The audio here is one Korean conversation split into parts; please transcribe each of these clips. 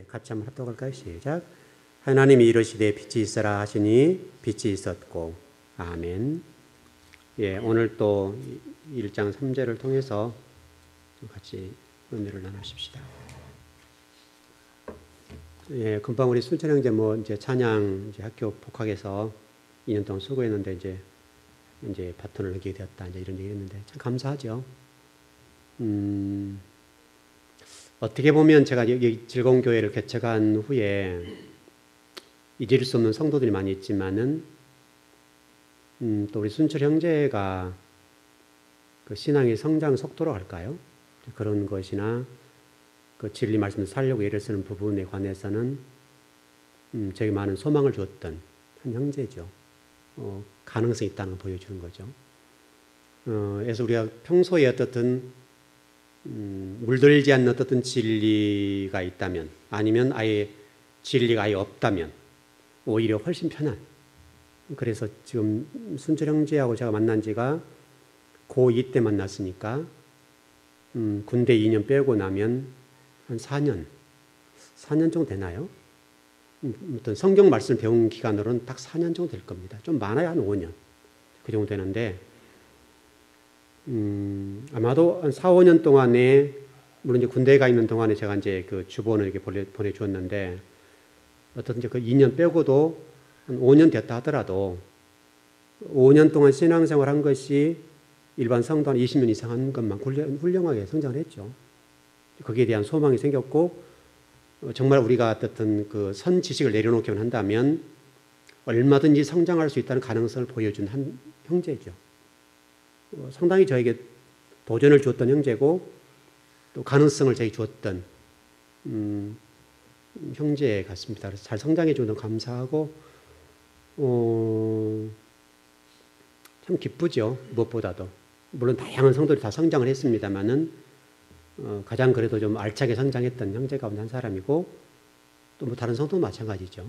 같이 한번 합독할까요? 시작. 하나님이 이르시되 빛이 있어라 하시니 빛이 있었고. 아멘. 오늘 또 1장 3절을 통해서 같이 은혜를 나누십시다. 금방 우리 순천 형제 이제 찬양 학교 복학해서 2년 동안 수고했는데 이제 바톤을 넘기게 되었다. 이제 이런 얘기 했는데 참 감사하죠. 어떻게 보면 제가 여기 즐거운 교회를 개척한 후에 잊을 수 없는 성도들이 많이 있지만은 또 우리 순철 형제가 그 신앙의 성장 속도로 할까요? 그런 것이나 그 진리 말씀을 살려고 애를 쓰는 부분에 관해서는 저에게 많은 소망을 주었던 한 형제죠. 가능성이 있다는 걸 보여주는 거죠. 그래서 우리가 평소에 어떻든 물들지 않는 어떤 진리가 있다면, 아니면 아예 진리가 아예 없다면 오히려 훨씬 편한. 그래서 지금 순철 형제하고 제가 만난 지가 고2 때 만났으니까 군대 2년 빼고 나면 한 4년 정도 되나요? 어떤 성경 말씀 배운 기간으로는 딱 4년 정도 될 겁니다. 좀 많아야 한 5년 그 정도 되는데, 아마도 한 4, 5년 동안에, 물론 이제 군대에 가 있는 동안에 제가 이제 그 주본을 이렇게 보내주었는데, 어떻든 그 2년 빼고도 한 5년 됐다 하더라도 5년 동안 신앙생활 한 것이 일반 성도 한 20년 이상 한 것만 훌륭하게 성장을 했죠. 거기에 대한 소망이 생겼고, 정말 우리가 어떤 그 선 지식을 내려놓기만 한다면 얼마든지 성장할 수 있다는 가능성을 보여준 한 형제죠. 상당히 저에게 도전을 주었던 형제고, 또 가능성을 저에게 주었던 형제 같습니다. 그래서 잘 성장해 주는 감사하고, 참 기쁘죠. 무엇보다도. 물론 다양한 성도들이 다 성장을 했습니다만은 가장 그래도 좀 알차게 성장했던 형제 가운데 한 사람이고, 또 뭐 다른 성도도 마찬가지죠.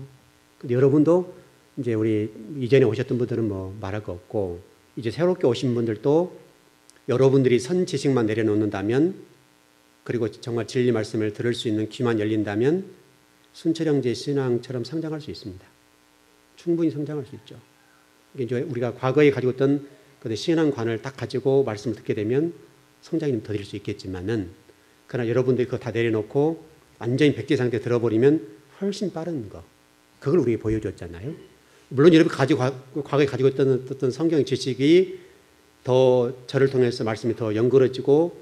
근데 여러분도 이제 우리 이전에 오셨던 분들은 뭐 말할 거 없고, 이제 새롭게 오신 분들도 여러분들이 선 지식만 내려놓는다면, 그리고 정말 진리 말씀을 들을 수 있는 귀만 열린다면 순철 형제의 신앙처럼 성장할 수 있습니다. 충분히 성장할 수 있죠. 이제 우리가 과거에 가지고 있던 그 신앙관을 딱 가지고 말씀을 듣게 되면 성장이 좀 더딜 수 있겠지만은, 그러나 여러분들이 그거 다 내려놓고 완전히 백지 상태에 들어버리면 훨씬 빠른 거, 그걸 우리에게 보여줬잖아요. 물론 여러분 과거에 가지고 있던 어떤 성경 지식이 더 저를 통해서 말씀이 더 연결해지고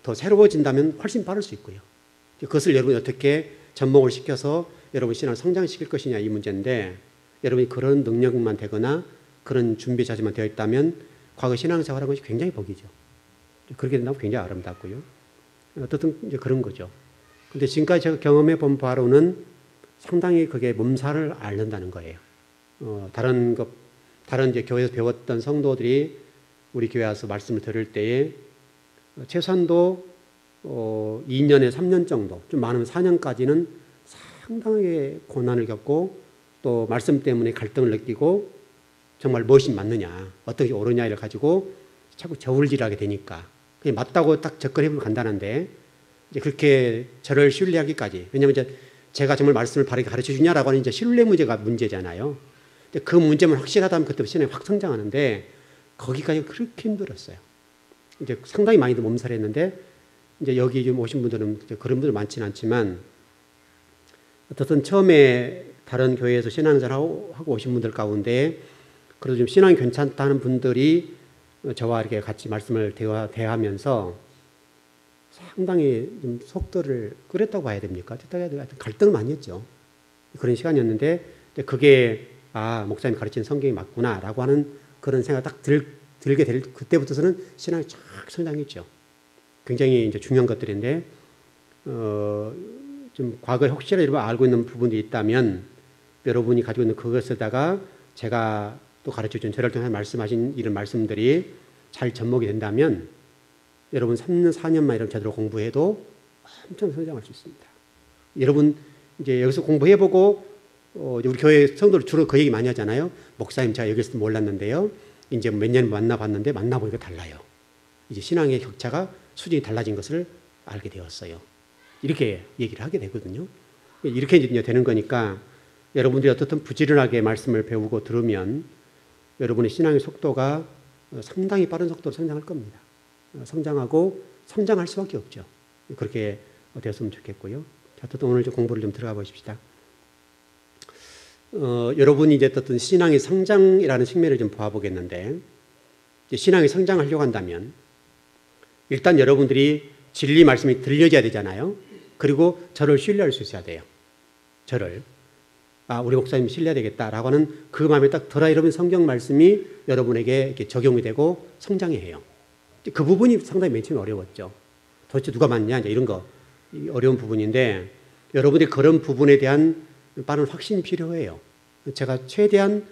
더 새로워진다면 훨씬 빠를 수 있고요. 그것을 여러분이 어떻게 접목을 시켜서 여러분 신앙을 성장시킬 것이냐, 이 문제인데, 여러분이 그런 능력만 되거나 그런 준비 자세만 되어 있다면 과거 신앙생활하는 것이 굉장히 복이죠. 그렇게 된다면 굉장히 아름답고요. 어떻든 이제 그런 거죠. 근데 지금까지 제가 경험해 본 바로는 상당히 그게 몸살을 앓는다는 거예요. 다른 이제 교회에서 배웠던 성도들이 우리 교회 와서 말씀을 들을 때에 최소한도 2년에 3년 정도, 좀 많으면 4년까지는 상당하게 고난을 겪고, 또 말씀 때문에 갈등을 느끼고, 정말 무엇이 맞느냐, 어떻게 옳으냐를 가지고 자꾸 저울질하게 되니까 그냥 맞다고 딱 접근해보면 간단한데, 이제 그렇게 저를 신뢰하기까지, 왜냐하면 이제 제가 정말 말씀을 바르게 가르쳐 주냐라고 하는 이제 신뢰 문제가 문제잖아요. 근데 그 문제만 확실하다면 그때부터 신앙이 확 성장하는데, 거기까지 그렇게 힘들었어요. 이제 상당히 많이들 몸살했는데, 이제 여기 좀 오신 분들은 그런 분들 많지는 않지만, 어떻든 처음에 다른 교회에서 신앙생활 하고 오신 분들 가운데 그래도 좀 신앙이 괜찮다는 분들이 저와 이렇게 같이 말씀을 대하면서 상당히 좀 속도를 끌었다고 봐야 됩니까? 갈등을 많이 했죠. 그런 시간이었는데, 그게 목사님 가르치는 성경이 맞구나라고 하는 그런 생각 딱 들게 될 그때부터서는 신앙이 쫙 성장했죠. 굉장히 이제 중요한 것들인데, 좀 과거에 혹시라도 여러분 알고 있는 부분이 있다면 여러분이 가지고 있는 그것에다가 제가 또 가르쳐준 저를 통해 말씀하신 이런 말씀들이 잘 접목이 된다면 여러분 3년, 4년만 이렇게 제대로 공부해도 엄청 성장할 수 있습니다. 여러분 이제 여기서 공부해보고 우리 교회 성도들 주로 그 얘기 많이 하잖아요. 목사님, 제가 여기서 몰랐는데요, 이제 몇 년 만나봤는데 만나보니까 달라요. 이제 신앙의 격차가 수준이 달라진 것을 알게 되었어요. 이렇게 얘기를 하게 되거든요. 이렇게 이제 되는 거니까 여러분들이 어떻든 부지런하게 말씀을 배우고 들으면 여러분의 신앙의 속도가 상당히 빠른 속도로 성장할 겁니다. 성장하고 성장할 수밖에 없죠. 그렇게 되었으면 좋겠고요. 자, 어쨌든 오늘 좀 공부를 좀 들어가 보십시다. 여러분이 이제 어떤 신앙의 성장이라는 측면을 좀 봐보겠는데, 신앙이 성장하려고 한다면 일단 여러분들이 진리 말씀이 들려져야 되잖아요. 그리고 저를 신뢰할 수 있어야 돼요. 저를. 우리 목사님 신뢰해야 되겠다라고 하는 그 마음에 딱 들어야 여러분 성경 말씀이 여러분에게 이렇게 적용이 되고 성장해야 해요. 그 부분이 상당히 맨 처음에 어려웠죠. 도대체 누가 맞냐 이제 이런 거 어려운 부분인데 여러분이 그런 부분에 대한 빠른 확신이 필요해요. 제가 최대한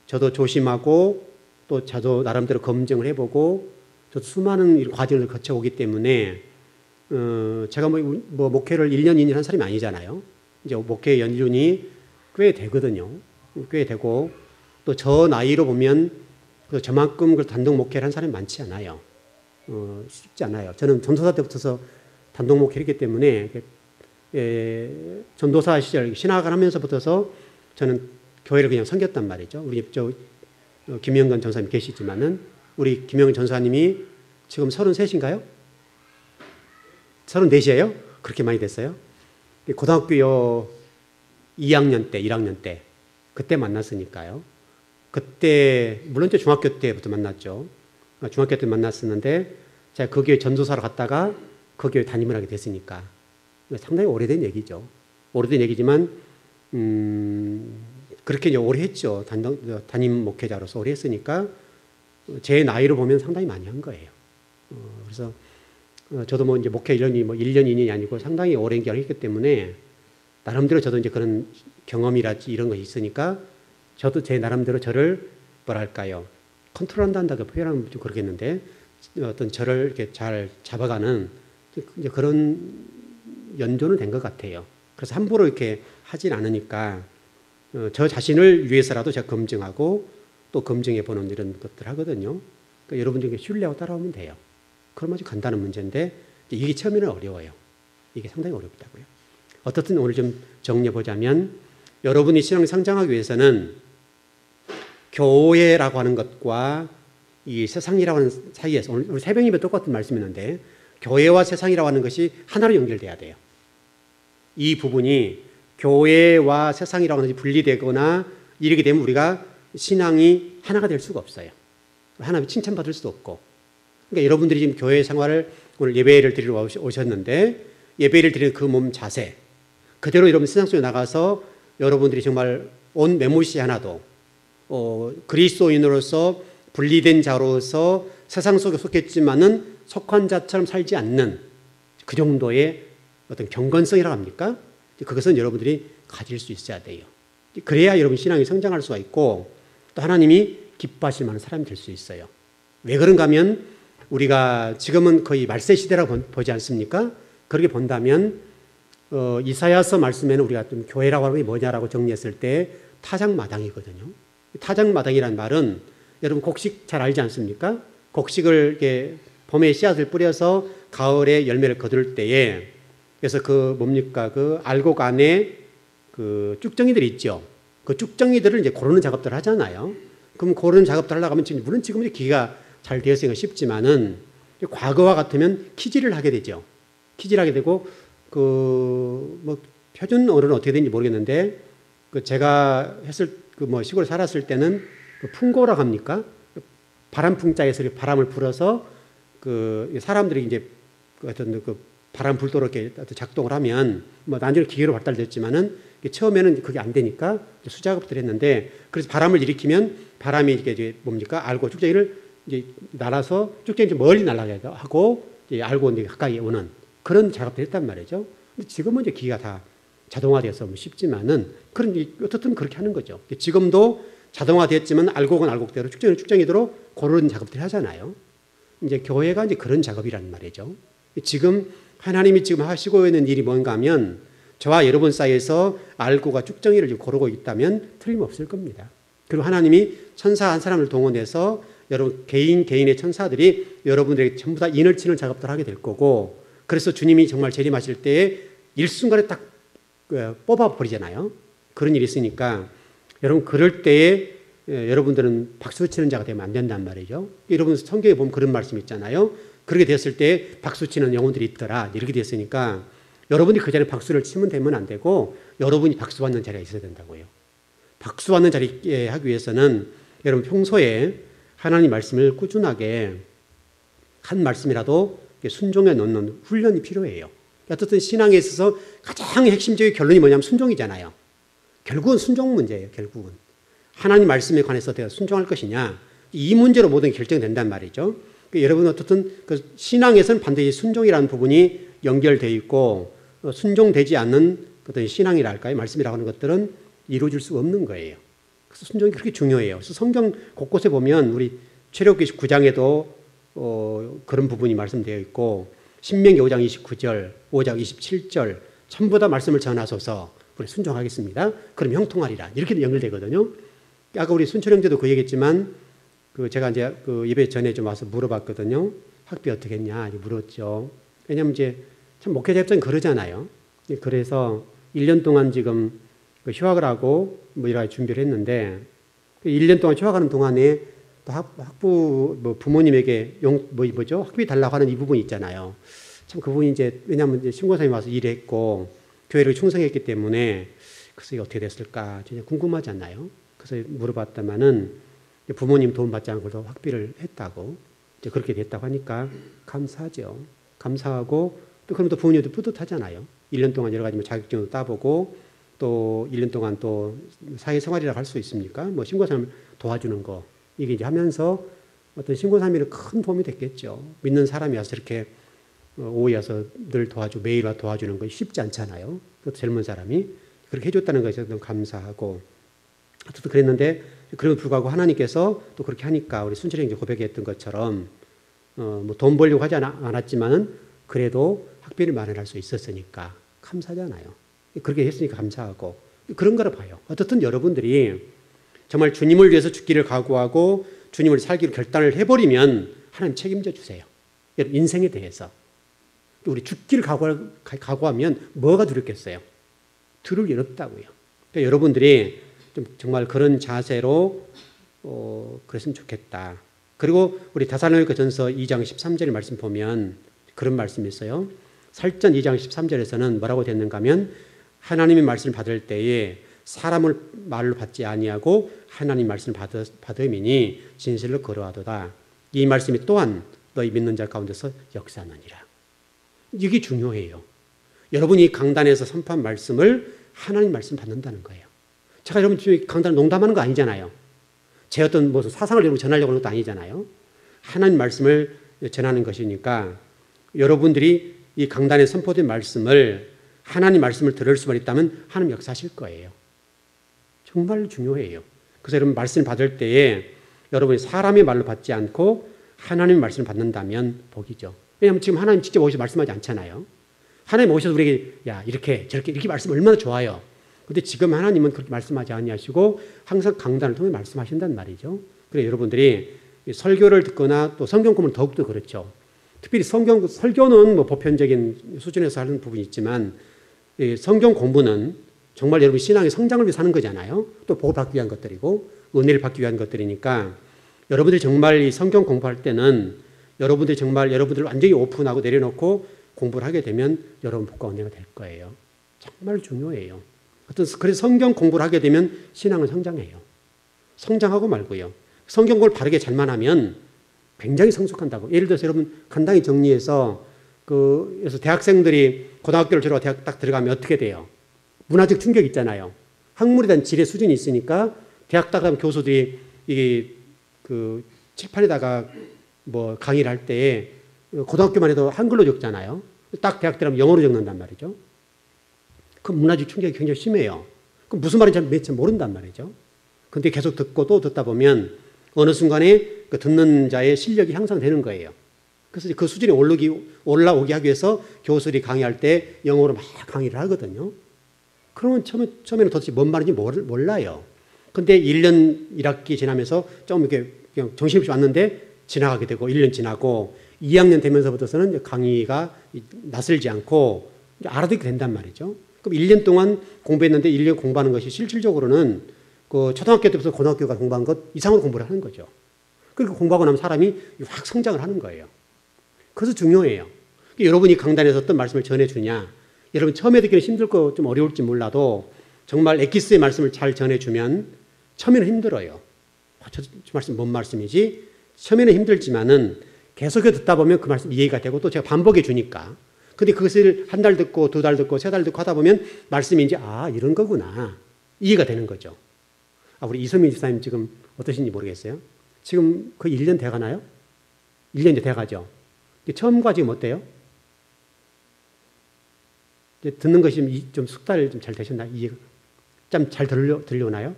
저도 조심하고 또 저도 나름대로 검증을 해보고 저도 수많은 과정을 거쳐오기 때문에 제가 뭐 목회를 1년, 2년 한 사람이 아니잖아요. 이제 목회 연륜이 꽤 되거든요. 꽤 되고 또 저 나이로 보면 저만큼 단독 목회를 한 사람이 많지 않아요. 쉽지 않아요. 저는 전도사 때부터 단독 목회를 했기 때문에 전도사 시절 신학을 하면서부터 저는 교회를 그냥 섬겼단 말이죠. 우리 김영건 전사님 계시지만은 우리 김영건 전사님이 지금 33인가요? 34이에요? 그렇게 많이 됐어요? 고등학교 2학년 때, 1학년 때 그때 만났으니까요. 그때 물론 이제 중학교 때부터 만났죠. 중학교 때 만났었는데 제가 그 교회 전도사로 갔다가 그 교회 담임을 하게 됐으니까 상당히 오래된 얘기죠. 오래된 얘기지만 그렇게 이제 오래 했죠. 담임 목회자로서 오래 했으니까 제 나이로 보면 상당히 많이 한 거예요. 그래서 저도 뭐 이제 목회 1년이 1년, 2년이 아니고 상당히 오랜 기간을 했기 때문에 나름대로 저도 이제 그런 경험이라든지 이런 것이 있으니까 저도 제 나름대로 저를 뭐랄까요. 컨트롤한다고 표현하면 좀 그렇겠는데 어떤 저를 이렇게 잘 잡아가는 이제 그런 연조는 된 것 같아요. 그래서 함부로 이렇게 하진 않으니까 저 자신을 위해서라도 제가 검증하고 또 검증해 보는 이런 것들 하거든요. 그러니까 여러분들에게 신뢰하고 따라오면 돼요. 그럼 아주 간단한 문제인데 이게 처음에는 어려워요. 이게 상당히 어렵다고요. 어떻든 오늘 좀 정리해 보자면 여러분이 신앙 성장하기 위해서는 교회라고 하는 것과 이 세상이라고 하는 사이에서 오늘 새벽 예배 똑같은 말씀이었는데 교회와 세상이라고 하는 것이 하나로 연결돼야 돼요. 이 부분이 교회와 세상이라고 하는 것이 분리되거나 이렇게 되면 우리가 신앙이 하나가 될 수가 없어요. 하나님 칭찬받을 수도 없고. 그러니까 여러분들이 지금 교회 생활을 오늘 예배를 드리러 오셨는데 예배를 드리는 그 몸 자세 그대로 여러분 세상 속에 나가서 여러분들이 정말 온 메모시 하나도 그리스도인으로서 분리된 자로서 세상 속에 속했지만은 속한 자처럼 살지 않는 그 정도의 어떤 경건성이라고 합니까? 그것은 여러분들이 가질 수 있어야 돼요. 그래야 여러분 신앙이 성장할 수가 있고 또 하나님이 기뻐하실 만한 사람이 될 수 있어요. 왜 그런가 하면 우리가 지금은 거의 말세 시대라고 보지 않습니까? 그렇게 본다면 이사야서 말씀에는 우리가 좀 교회라고 하는 게 뭐냐라고 정리했을 때 타작마당이거든요. 타작마당이란 말은 여러분 곡식 잘 알지 않습니까? 곡식을 이렇게 봄에 씨앗을 뿌려서 가을에 열매를 거둘 때에 그래서 그 뭡니까 그 알곡 안에 그 쭉정이들이 있죠. 그 쭉정이들을 이제 고르는 작업들을 하잖아요. 그럼 고르는 작업들 하려고 하면 지금 물론 지금은 기계가 잘 되었으니까 쉽지만은 과거와 같으면 키질을 하게 되죠. 키질을 하게 되고 그 뭐 표준 언어는 어떻게 되는지 모르겠는데 그 제가 했을 그 뭐 시골에 살았을 때는 그 풍고라고 합니까? 바람풍자에서 바람을 불어서 그 사람들이 이제 어떤 그 바람 불도록 이렇게 작동을 하면 뭐 나중에 기계로 발달됐지만은 처음에는 그게 안 되니까 수작업들을 했는데 그래서 바람을 일으키면 바람이 이게 뭡니까 알고 쭉정이를 이제 날아서 쭉정이 멀리 날아가게 하고 이제 알고 이제 가까이 오는 그런 작업들을 했단 말이죠. 근데 지금은 이제 기계가 다 자동화돼서 쉽지만은 그런 어떻든 그렇게 하는 거죠. 지금도 자동화됐지만 알곡은 알곡대로 쭉정이는 쭉정이대로 고르는 작업들을 하잖아요. 이제 교회가 이제 그런 작업이란 말이죠. 지금 하나님이 지금 하시고 있는 일이 뭔가 하면 저와 여러분 사이에서 알고가 쭉정이를 고르고 있다면 틀림없을 겁니다. 그리고 하나님이 천사 한 사람을 동원해서 여러분 개인의 천사들이 여러분들에게 전부 다 인을 치는 작업들을 하게 될 거고 그래서 주님이 정말 재림하실 때에 일순간에 딱 뽑아버리잖아요. 그런 일이 있으니까 여러분 그럴 때에 여러분들은 박수 치는 자가 되면 안 된단 말이죠. 여러분 성경에 보면 그런 말씀 있잖아요. 그렇게 됐을 때 박수 치는 영혼들이 있더라. 이렇게 됐으니까 여러분이 그 자리에 박수를 치면 되면 안 되고 여러분이 박수 받는 자리가 있어야 된다고요. 박수 받는 자리에 하기 위해서는 여러분 평소에 하나님 말씀을 꾸준하게 한 말씀이라도 순종해 놓는 훈련이 필요해요. 어쨌든 신앙에 있어서 가장 핵심적인 결론이 뭐냐면 순종이잖아요. 결국은 순종 문제예요. 결국은 하나님 말씀에 관해서 내가 순종할 것이냐 이 문제로 모든 게 결정된단 말이죠. 여러분 어쨌든 그 신앙에서는 반드시 순종이라는 부분이 연결되어 있고 순종되지 않는 어떤 신앙이랄까요? 말씀이라고 하는 것들은 이루어질 수가 없는 거예요. 그래서 순종이 그렇게 중요해요. 그래서 성경 곳곳에 보면 우리 출애굽기 9장에도 그런 부분이 말씀되어 있고 신명기 5장 29절, 5장 27절 전부 다 말씀을 전하소서 우리 순종하겠습니다. 그럼 형통하리라. 이렇게 연결되거든요. 아까 우리 순철 형제도 그 얘기했지만 제가 이제 그 예배 전에 좀 와서 물어봤거든요. 학비 어떻게 했냐 물었죠. 왜냐하면 이제 참 목회자 입장은 그러잖아요. 그래서 1년 동안 지금 휴학을 하고 뭐 이렇게 준비를 했는데 1년 동안 휴학하는 동안에 또 학부 부모님에게 뭐죠 학비 달라고 하는 이 부분이 있잖아요. 참 그 부분이 이제 왜냐하면 이제 신고사님이 와서 일했고 교회를 충성했기 때문에 그래서 이게 어떻게 됐을까 진짜 궁금하잖아요. 그래서 물어봤다마는 부모님 도움 받지 않고도 학비를 했다고 이제 그렇게 됐다고 하니까 감사하죠. 감사하고 또 그럼 또 부모님도 뿌듯하잖아요. 1년 동안 여러 가지 뭐 자격증도 따보고 또 1년 동안 또 사회생활이라고 할 수 있습니까? 뭐 신고사님 도와주는 거 이게 이제 하면서 어떤 신고사님이 큰 도움이 됐겠죠. 믿는 사람이 와서 이렇게 오후에 와서 늘 도와주고 매일 와 도와주는 거 쉽지 않잖아요. 또 젊은 사람이 그렇게 해줬다는 것에 너무 감사하고 어쨌든 그랬는데 그럼에도 불구하고 하나님께서 또 그렇게 하니까 우리 순철이 형제 고백했던 것처럼 뭐 돈 벌려고 하지 않았지만은 그래도 학비를 마련할 수 있었으니까 감사하잖아요. 그렇게 했으니까 감사하고 그런 거라 봐요. 어떻든 여러분들이 정말 주님을 위해서 죽기를 각오하고 주님을 살기로 결단을 해버리면 하나님 책임져 주세요. 인생에 대해서. 우리 죽기를 각오하면 뭐가 두렵겠어요? 들을 일 없다고요. 그러니까 여러분들이 좀 정말 그런 자세로 그랬으면 좋겠다. 그리고 우리 데살로니가전서 2장 13절 말씀 보면 그런 말씀이 있어요. 살전 2장 13절에서는 뭐라고 됐는가 하면 하나님의 말씀을 받을 때에 사람을 말로 받지 아니하고 하나님 말씀을 받음이니 진실로 걸어하도다. 이 말씀이 또한 너희 믿는 자 가운데서 역사하느니라. 이게 중요해요. 여러분이 강단에서 선포한 말씀을 하나님 말씀 받는다는 거예요. 제가 여러분 지금 강단 농담하는 거 아니잖아요. 제 어떤 뭐 사상을 여러분 전하려고 하는 것도 아니잖아요. 하나님 말씀을 전하는 것이니까 여러분들이 이 강단에 선포된 말씀을 하나님 말씀을 들을 수만 있다면 하나님 역사하실 거예요. 정말 중요해요. 그래서 여러분 말씀 받을 때에 여러분이 사람의 말로 받지 않고 하나님의 말씀을 받는다면 복이죠. 왜냐하면 지금 하나님 직접 오셔서 말씀하지 않잖아요. 하나님 오셔서 우리에게 야 이렇게 저렇게 이렇게 말씀 얼마나 좋아요. 그런데 지금 하나님은 그렇게 말씀하지 아니하시고 항상 강단을 통해 말씀하신단 말이죠. 그래서 여러분들이 설교를 듣거나 또 성경 공부는 더욱더 그렇죠. 특별히 설교는 뭐 보편적인 수준에서 하는 부분이 있지만 성경 공부는 정말 여러분 신앙의 성장을 위해서 하는 거잖아요. 또 복을 받기 위한 것들이고 은혜를 받기 위한 것들이니까 여러분들이 정말 이 성경 공부할 때는 여러분들이 정말 여러분들을 완전히 오픈하고 내려놓고 공부를 하게 되면 여러분 복과 은혜가 될 거예요. 정말 중요해요. 그래서 성경 공부를 하게 되면 신앙은 성장해요. 성장하고 말고요. 성경 공부를 바르게 잘만 하면 굉장히 성숙한다고. 예를 들어서 여러분 간단히 정리해서 그래서 대학생들이 고등학교를 졸업하고 대학 딱 들어가면 어떻게 돼요? 문화적 충격이 있잖아요. 학문에 대한 지혜 수준이 있으니까 대학 딱 가면 교수들이 이게 그 칠판에다가 뭐 강의를 할 때 고등학교만 해도 한글로 적잖아요. 딱 대학 들어가면 영어로 적는단 말이죠. 그 문화적 충격이 굉장히 심해요. 그럼 무슨 말인지 잘 모른단 말이죠. 근데 계속 듣고 또 듣다 보면 어느 순간에 그 듣는 자의 실력이 향상되는 거예요. 그래서 그 수준이 올라오게 하기 위해서 교수들이 강의할 때 영어로 막 강의를 하거든요. 그러면 처음에는 도대체 뭔 말인지 몰라요. 근데 1년 1학기 지나면서 좀 이렇게 그냥 정신없이 왔는데 지나가게 되고 1년 지나고 2학년 되면서부터는 강의가 낯설지 않고 알아듣게 된단 말이죠. 그럼 1년 동안 공부했는데 1년 공부하는 것이 실질적으로는 그 초등학교 때부터 고등학교가 공부한 것 이상으로 공부를 하는 거죠. 그리고 공부하고 나면 사람이 확 성장을 하는 거예요. 그래서 중요해요. 여러분이 강단에서 어떤 말씀을 전해주냐. 여러분 처음에 듣기는 힘들고 좀 어려울지 몰라도 정말 엑기스의 말씀을 잘 전해주면 처음에는 힘들어요. 저 말씀 뭔 말씀이지? 처음에는 힘들지만은 계속해서 듣다 보면 그 말씀 이해가 되고 또 제가 반복해 주니까. 근데 그것을 한 달 듣고 두 달 듣고 세 달 듣고 하다 보면 말씀이 이제 이런 거구나. 이해가 되는 거죠. 우리 이선민 집사님 지금 어떠신지 모르겠어요. 지금 거의 1년 돼 가나요? 1년 이제 돼 가죠. 처음과 지금 어때요? 이제 듣는 것이 좀 숙달이 좀 잘 되셨나요? 이해가 좀 잘 들려오나요?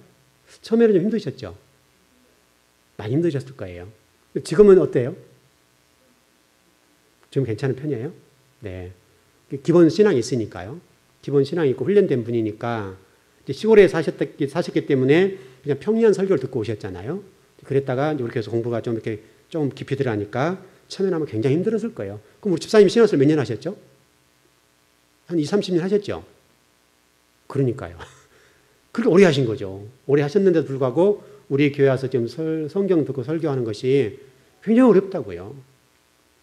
처음에는 좀 힘드셨죠? 많이 힘드셨을 거예요. 지금은 어때요? 지금 괜찮은 편이에요? 네. 기본 신앙이 있으니까요. 기본 신앙이 있고 훈련된 분이니까 시골에 사셨기 때문에 그냥 평이한 설교를 듣고 오셨잖아요. 그랬다가 이렇게 해서 공부가 좀 이렇게 좀 깊이 들어가니까 처음에는 아마 굉장히 힘들었을 거예요. 그럼 우리 집사님 신앙생활 몇 년 하셨죠? 한 20, 30년 하셨죠? 그러니까요. 그렇게 오래 하신 거죠. 오래 하셨는데도 불구하고 우리 교회 와서 지금 성경 듣고 설교하는 것이 굉장히 어렵다고요.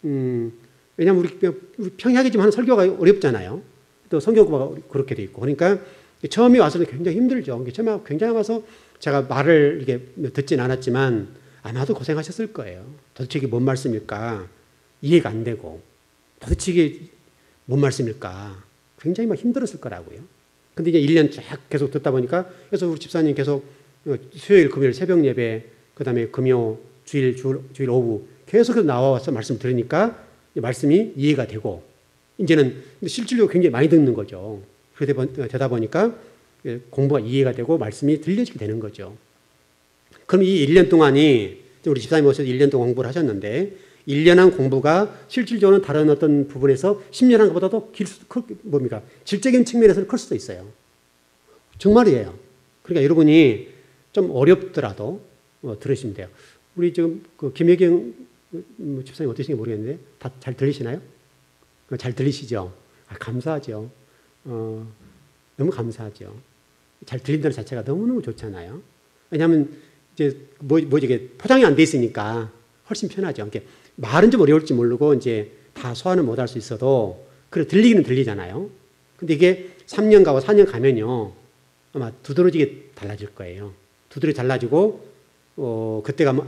왜냐하면 우리 평이하겠지만 하는 설교가 어렵잖아요. 또 성경 공부가 그렇게 돼 있고. 그러니까 처음에 와서는 굉장히 힘들죠. 처음에 굉장히 와서 제가 말을 이렇게 듣진 않았지만 아마도 고생하셨을 거예요. 도대체 이게 뭔 말씀일까? 이해가 안 되고. 도대체 이게 뭔 말씀일까? 굉장히 막 힘들었을 거라고요. 근데 이제 1년 쫙 계속 듣다 보니까 그래서 우리 집사님 계속 수요일, 금요일 새벽 예배, 그 다음에 금요, 주일 오후 계속해서 나와서 말씀 들으니까 말씀이 이해가 되고 이제는 실질적으로 굉장히 많이 듣는 거죠. 그렇게 되다 보니까 공부가 이해가 되고 말씀이 들려지게 되는 거죠. 그럼 이 1년 동안이 우리 집사님 오셔서 1년 동안 공부를 하셨는데 1년 한 공부가 실질적으로 다른 어떤 부분에서 10년 한 것보다도 질적인 측면에서는 클 수도 있어요. 정말이에요. 그러니까 여러분이 좀 어렵더라도 들으시면 돼요. 우리 지금 그 김혜경 집사님 어떠신지 모르겠는데 다 잘 들리시나요? 잘 들리시죠? 감사하죠. 너무 감사하죠. 잘 들린다는 자체가 너무너무 좋잖아요. 왜냐하면 이제 이게 포장이 안 돼 있으니까 훨씬 편하죠. 이렇게 말은 좀 어려울지 모르고 이제 다 소화는 못할 수 있어도 그래 들리기는 들리잖아요. 근데 이게 3년 가고 4년 가면요 아마 두드러지게 달라질 거예요. 두드러지게 달라지고 그때 가면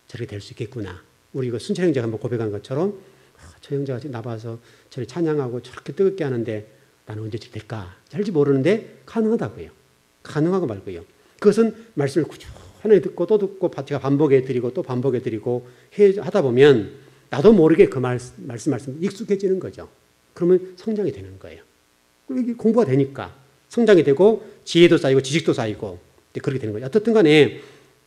저렇게 될 수 있겠구나. 우리 이거 순철 형제가 한번 고백한 것처럼 저 형제가 나와서 저를 찬양하고 저렇게 뜨겁게 하는데 나는 언제쯤 될까? 잘지 모르는데 가능하다고요. 가능하고 말고요. 그것은 말씀을 꾸준히 듣고 또 듣고 제가 반복해 드리고 또 반복해 드리고 하다 보면 나도 모르게 그 말씀 익숙해지는 거죠. 그러면 성장이 되는 거예요. 이게 공부가 되니까 성장이 되고 지혜도 쌓이고 지식도 쌓이고 그렇게 되는 거예요. 어떻든 간에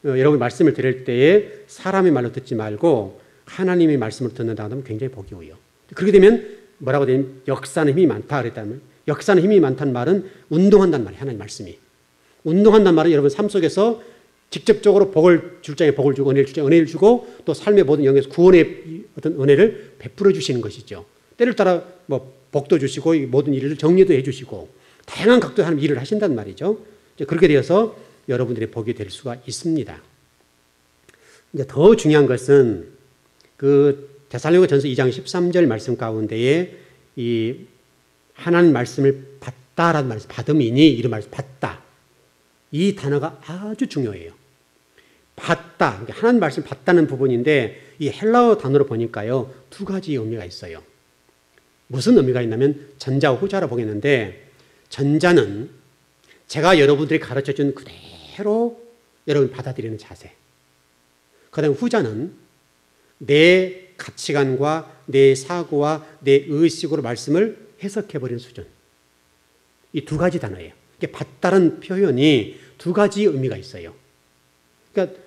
여러분 말씀을 들을 때에 사람의 말로 듣지 말고 하나님의 말씀을 듣는다 하면 굉장히 복이 오요. 그렇게 되면 뭐라고 되냐면 역사는 힘이 많다 그랬다면 역사는 힘이 많다는 말은 운동한다는 말이에요. 하나님 말씀이. 운동한다는 말은 여러분 삶 속에서 직접적으로 복을 줄 장에 복을 주고 은혜를 줄 장에 은혜를 주고 또 삶의 모든 영역에서 구원의 어떤 은혜를 베풀어 주시는 것이죠. 때를 따라 복도 주시고 모든 일을 정리도 해 주시고 다양한 각도의 하나님 일을 하신단 말이죠. 그렇게 되어서 여러분들의 복이 될 수가 있습니다. 이제 더 중요한 것은 그 데살로니가전서 2장 13절 말씀 가운데에 이 하나님 말씀을 받다라는 말씀, 받음이니 이런 말씀 받다. 이 단어가 아주 중요해요. 받다, 하나님 말씀 받다는 부분인데 이 헬라어 단어로 보니까요 2가지 의미가 있어요. 무슨 의미가 있냐면 전자와 후자로 보겠는데 전자는 제가 여러분들이 가르쳐준 그대로 여러분 받아들이는 자세. 그 다음에 후자는 내 가치관과 내 사고와 내 의식으로 말씀을 해석해버리는 수준. 이 2가지 단어예요. 이게 받다는 표현이 2가지 의미가 있어요. 그러니까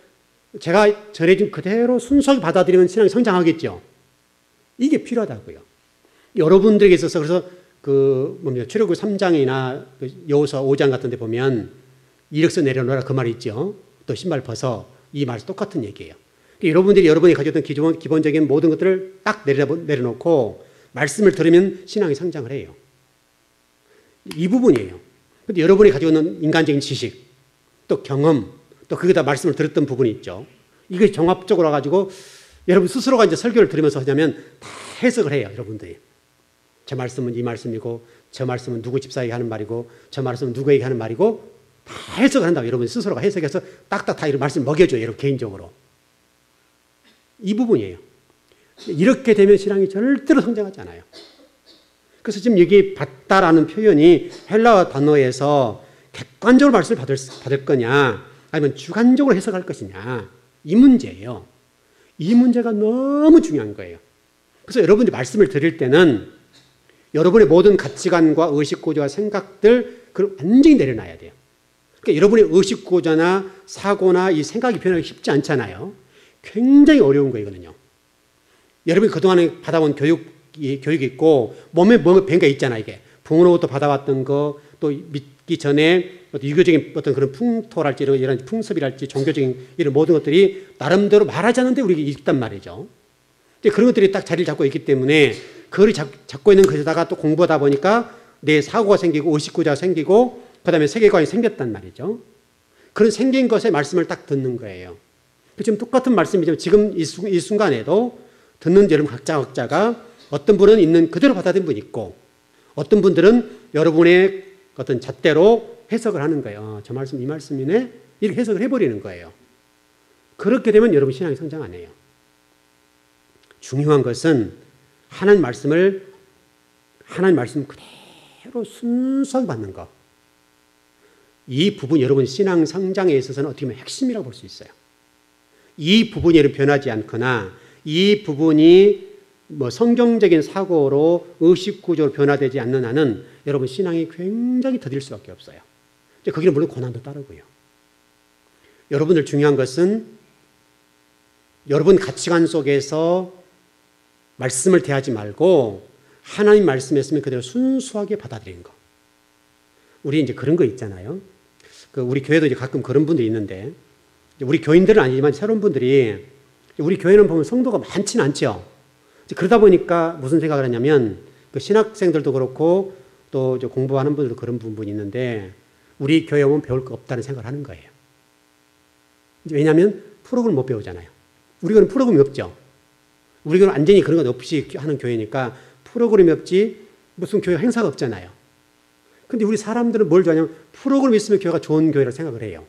제가 전해준 그대로 순수하게 받아들이면 신앙이 성장하겠죠. 이게 필요하다고요. 여러분들에게 있어서 그래서 출애굽기 3장이나 여호수아 5장 같은 데 보면 이력서 내려놓으라 그 말이 있죠. 또 신발 벗어 이 말이 똑같은 얘기예요. 여러분들이 여러분이 가졌던 기본적인 모든 것들을 딱 내려놓고 말씀을 들으면 신앙이 성장을 해요. 이 부분이에요. 근데 여러분이 가지고 있는 인간적인 지식, 또 경험, 또 거기다 말씀을 들었던 부분이 있죠. 이게 종합적으로 가지고 여러분 스스로가 이제 설교를 들으면서 하냐면 다 해석을 해요, 여러분들이. 저 말씀은 이 말씀이고, 저 말씀은 누구 집사에게 하는 말이고, 저 말씀은 누구에게 하는 말이고, 다 해석을 한다고 여러분 스스로가 해석해서 딱딱 다 이런 말씀을 먹여줘요, 여러분 개인적으로. 이 부분이에요. 이렇게 되면 신앙이 절대로 성장하지 않아요. 그래서 지금 여기 받다라는 표현이 헬라어 단어에서 객관적으로 말씀을 받을 거냐, 아니면 주관적으로 해석할 것이냐, 이 문제예요. 이 문제가 너무 중요한 거예요. 그래서 여러분이 말씀을 드릴 때는 여러분의 모든 가치관과 의식구조와 생각들, 그걸 완전히 내려놔야 돼요. 그러니까 여러분의 의식구조나 사고나 이 생각이 변하기 쉽지 않잖아요. 굉장히 어려운 거예요, 이거는요. 여러분이 그동안에 받아온 교육이 있고, 몸에 뭐가 밴가 있잖아, 이게. 부모로부터 받아왔던 거, 또 믿기 전에 유교적인 어떤 그런 풍토랄지, 이런 풍습이랄지, 종교적인 이런 모든 것들이 나름대로 말하지 않는데 우리가 있단 말이죠. 그런 것들이 딱 자리를 잡고 있기 때문에 그걸 잡고 있는 것에다가 또 공부하다 보니까 내 사고가 생기고 의식구조가 생기고 그 다음에 세계관이 생겼단 말이죠. 그런 생긴 것의 말씀을 딱 듣는 거예요. 지금 똑같은 말씀이지만 지금 이 순간에도 듣는 여러분 각자가 어떤 분은 있는 그대로 받아들인 분이 있고 어떤 분들은 여러분의 어떤 잣대로 해석을 하는 거예요. 저 말씀 이 말씀이네 이렇게 해석을 해버리는 거예요. 그렇게 되면 여러분 신앙이 성장 안 해요. 중요한 것은 하나님 말씀 그대로 순수하게 받는 것. 이 부분이 여러분 신앙 성장에 있어서는 어떻게 보면 핵심이라고 볼 수 있어요. 이 부분이 변하지 않거나 이 부분이 뭐 성경적인 사고로 의식구조로 변화되지 않는 한은 여러분 신앙이 굉장히 더딜 수밖에 없어요. 거기는 물론 고난도 따르고요. 여러분들 중요한 것은 여러분 가치관 속에서 말씀을 대하지 말고 하나님 말씀했으면 그대로 순수하게 받아들이는 거. 우리 이제 그런 거 있잖아요. 우리 교회도 이제 가끔 그런 분들이 있는데 우리 교인들은 아니지만 새로운 분들이 우리 교회는 보면 성도가 많지는 않죠. 그러다 보니까 무슨 생각을 하냐면 신학생들도 그렇고 또 공부하는 분들도 그런 부분이 있는데 우리 교회 오면 배울 거 없다는 생각을 하는 거예요. 왜냐하면 프로그램을 못 배우잖아요. 우리 교회는 프로그램이 없죠. 우리 교회는 완전히 그런 것 없이 하는 교회니까 프로그램이 없지 무슨 교회 행사가 없잖아요. 근데 우리 사람들은 뭘 좋아하냐면 프로그램이 있으면 교회가 좋은 교회라고 생각을 해요.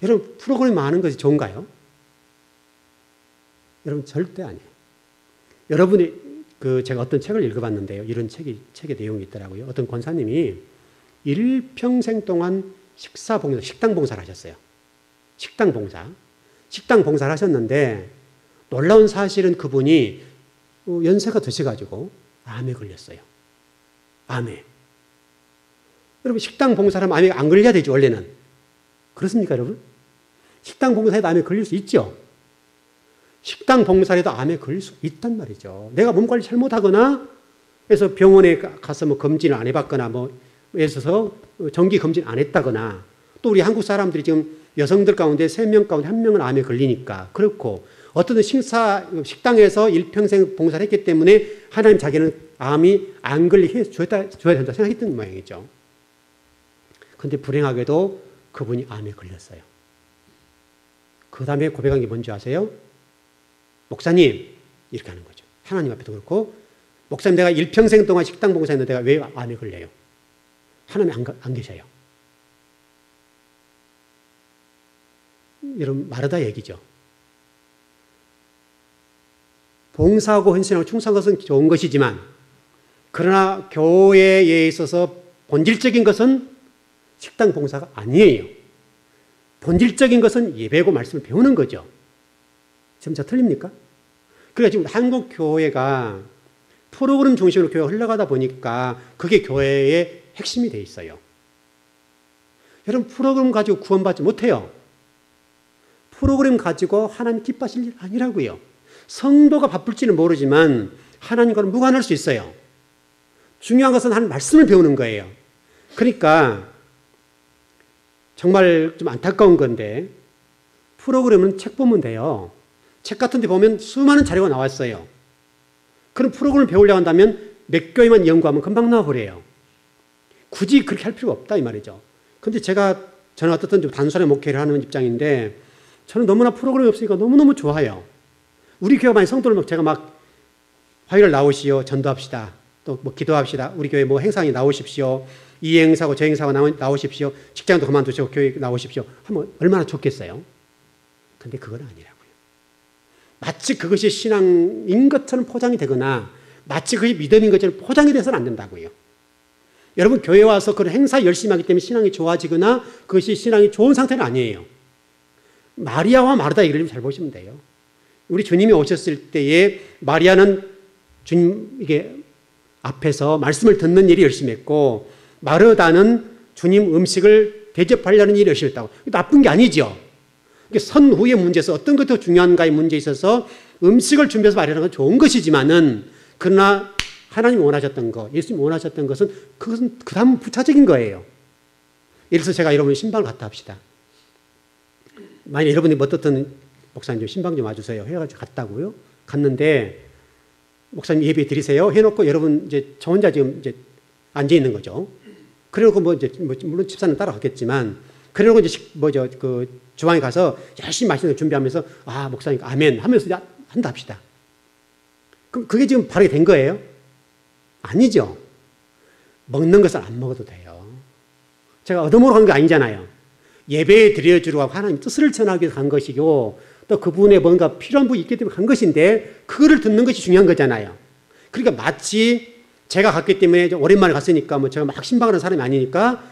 여러분 프로그램이 많은 것이 좋은가요? 여러분 절대 아니에요. 여러분이 제가 어떤 책을 읽어봤는데요. 이런 책의 내용이 있더라고요. 어떤 권사님이 일평생 동안 식당 봉사를 하셨어요. 식당 봉사를 하셨는데 놀라운 사실은 그분이 연세가 드셔가지고 암에 걸렸어요. 암에. 여러분 식당 봉사를 하면 암에 안 걸려야 되죠, 원래는. 그렇습니까, 여러분? 식당 봉사에도 암에 걸릴 수 있죠. 식당 봉사에도 암에 걸릴 수 있단 말이죠. 내가 몸 관리 잘못하거나 해서 병원에 가서 뭐 검진을 안 해봤거나 뭐 예를 들어서 정기 검진 안 했다거나 또 우리 한국 사람들이 지금 여성들 가운데 3명 가운데 1명은 암에 걸리니까 그렇고 어떤 식당에서 일평생 봉사를 했기 때문에 하나님 자기는 암이 안 걸리게 해줘야 된다 생각했던 모양이죠. 그런데 불행하게도 그분이 암에 걸렸어요. 그 다음에 고백한 게 뭔지 아세요? 목사님 이렇게 하는 거죠. 하나님 앞에도 그렇고 목사님 내가 일평생 동안 식당 봉사했는데 내가 왜 암에 걸려요? 하나님 안 계셔요. 이런 마르다 얘기죠. 봉사하고 헌신하고 충성한 것은 좋은 것이지만 그러나 교회에 있어서 본질적인 것은 식당 봉사가 아니에요. 본질적인 것은 예배고 말씀을 배우는 거죠. 지금 저 틀립니까? 그러니까 지금 한국 교회가 프로그램 중심으로 교회가 흘러가다 보니까 그게 교회의 핵심이 돼 있어요. 여러분 프로그램 가지고 구원받지 못해요. 프로그램 가지고 하나님 기뻐하실 일 아니라고요. 성도가 바쁠지는 모르지만 하나님과는 무관할 수 있어요. 중요한 것은 하나님 말씀을 배우는 거예요. 그러니까 정말 좀 안타까운 건데 프로그램은 책 보면 돼요. 책 같은 데 보면 수많은 자료가 나왔어요. 그런 프로그램을 배우려고 한다면 몇 교회만 연구하면 금방 나와버려요. 굳이 그렇게 할 필요가 없다 이 말이죠. 근데 저는 어떻든 좀 단순하게 목회를 하는 입장인데 저는 너무나 프로그램이 없으니까 너무너무 좋아요. 우리 교회 많이 성도를 제가 막 화요일 나오시오, 전도합시다. 또 뭐 기도합시다. 우리 교회 뭐 행사에 나오십시오. 이 행사고 저 행사고 나오십시오. 직장도 그만두시고 교회 나오십시오. 하면 얼마나 좋겠어요. 근데 그건 아니라고요. 마치 그것이 신앙인 것처럼 포장이 되거나 마치 그게 믿음인 것처럼 포장이 돼서는 안 된다고요. 여러분 교회 와서 그런 행사 열심히 하기 때문에 신앙이 좋아지거나 그것이 신앙이 좋은 상태는 아니에요. 마리아와 마르다 얘기를 잘 보시면 돼요. 우리 주님이 오셨을 때에 마리아는 주님 이게 앞에서 말씀을 듣는 일이 열심히 했고 마르다는 주님 음식을 대접하려는 일이 열심히 했다고. 나쁜 게 아니죠. 선후의 문제에서 어떤 것이 더 중요한가의 문제에 있어서 음식을 준비해서 마련하는 건 좋은 것이지만은 그러나 하나님이 원하셨던 것, 예수님이 원하셨던 것은 그것은 그 다음 부차적인 거예요. 예를 들어서 제가 여러분 신방을 갔다 합시다. 만약 여러분이 어떻든 목사님 좀 신방 좀 와주세요. 해가지고 갔다고요. 갔는데 목사님 예배 드리세요. 해놓고 여러분 이제 저 혼자 지금 이제 앉아 있는 거죠. 그래놓고 물론 집사는 따라갔겠지만 그래놓고 이제 그 주방에 가서 열심히 맛있는 걸 준비하면서 아 목사님 아멘 하면서 한다 합시다. 그럼 그게 지금 바르게 된 거예요? 아니죠. 먹는 것은 안 먹어도 돼요. 제가 얻어먹으러 간 게 아니잖아요. 예배 드려주러 가고 하나님 뜻을 전하기 위해서 간 것이고 또 그분의 뭔가 필요한 부분이 있기 때문에 간 것인데 그거를 듣는 것이 중요한 거잖아요. 그러니까 마치 제가 갔기 때문에 오랜만에 갔으니까 뭐 제가 막 신방하는 사람이 아니니까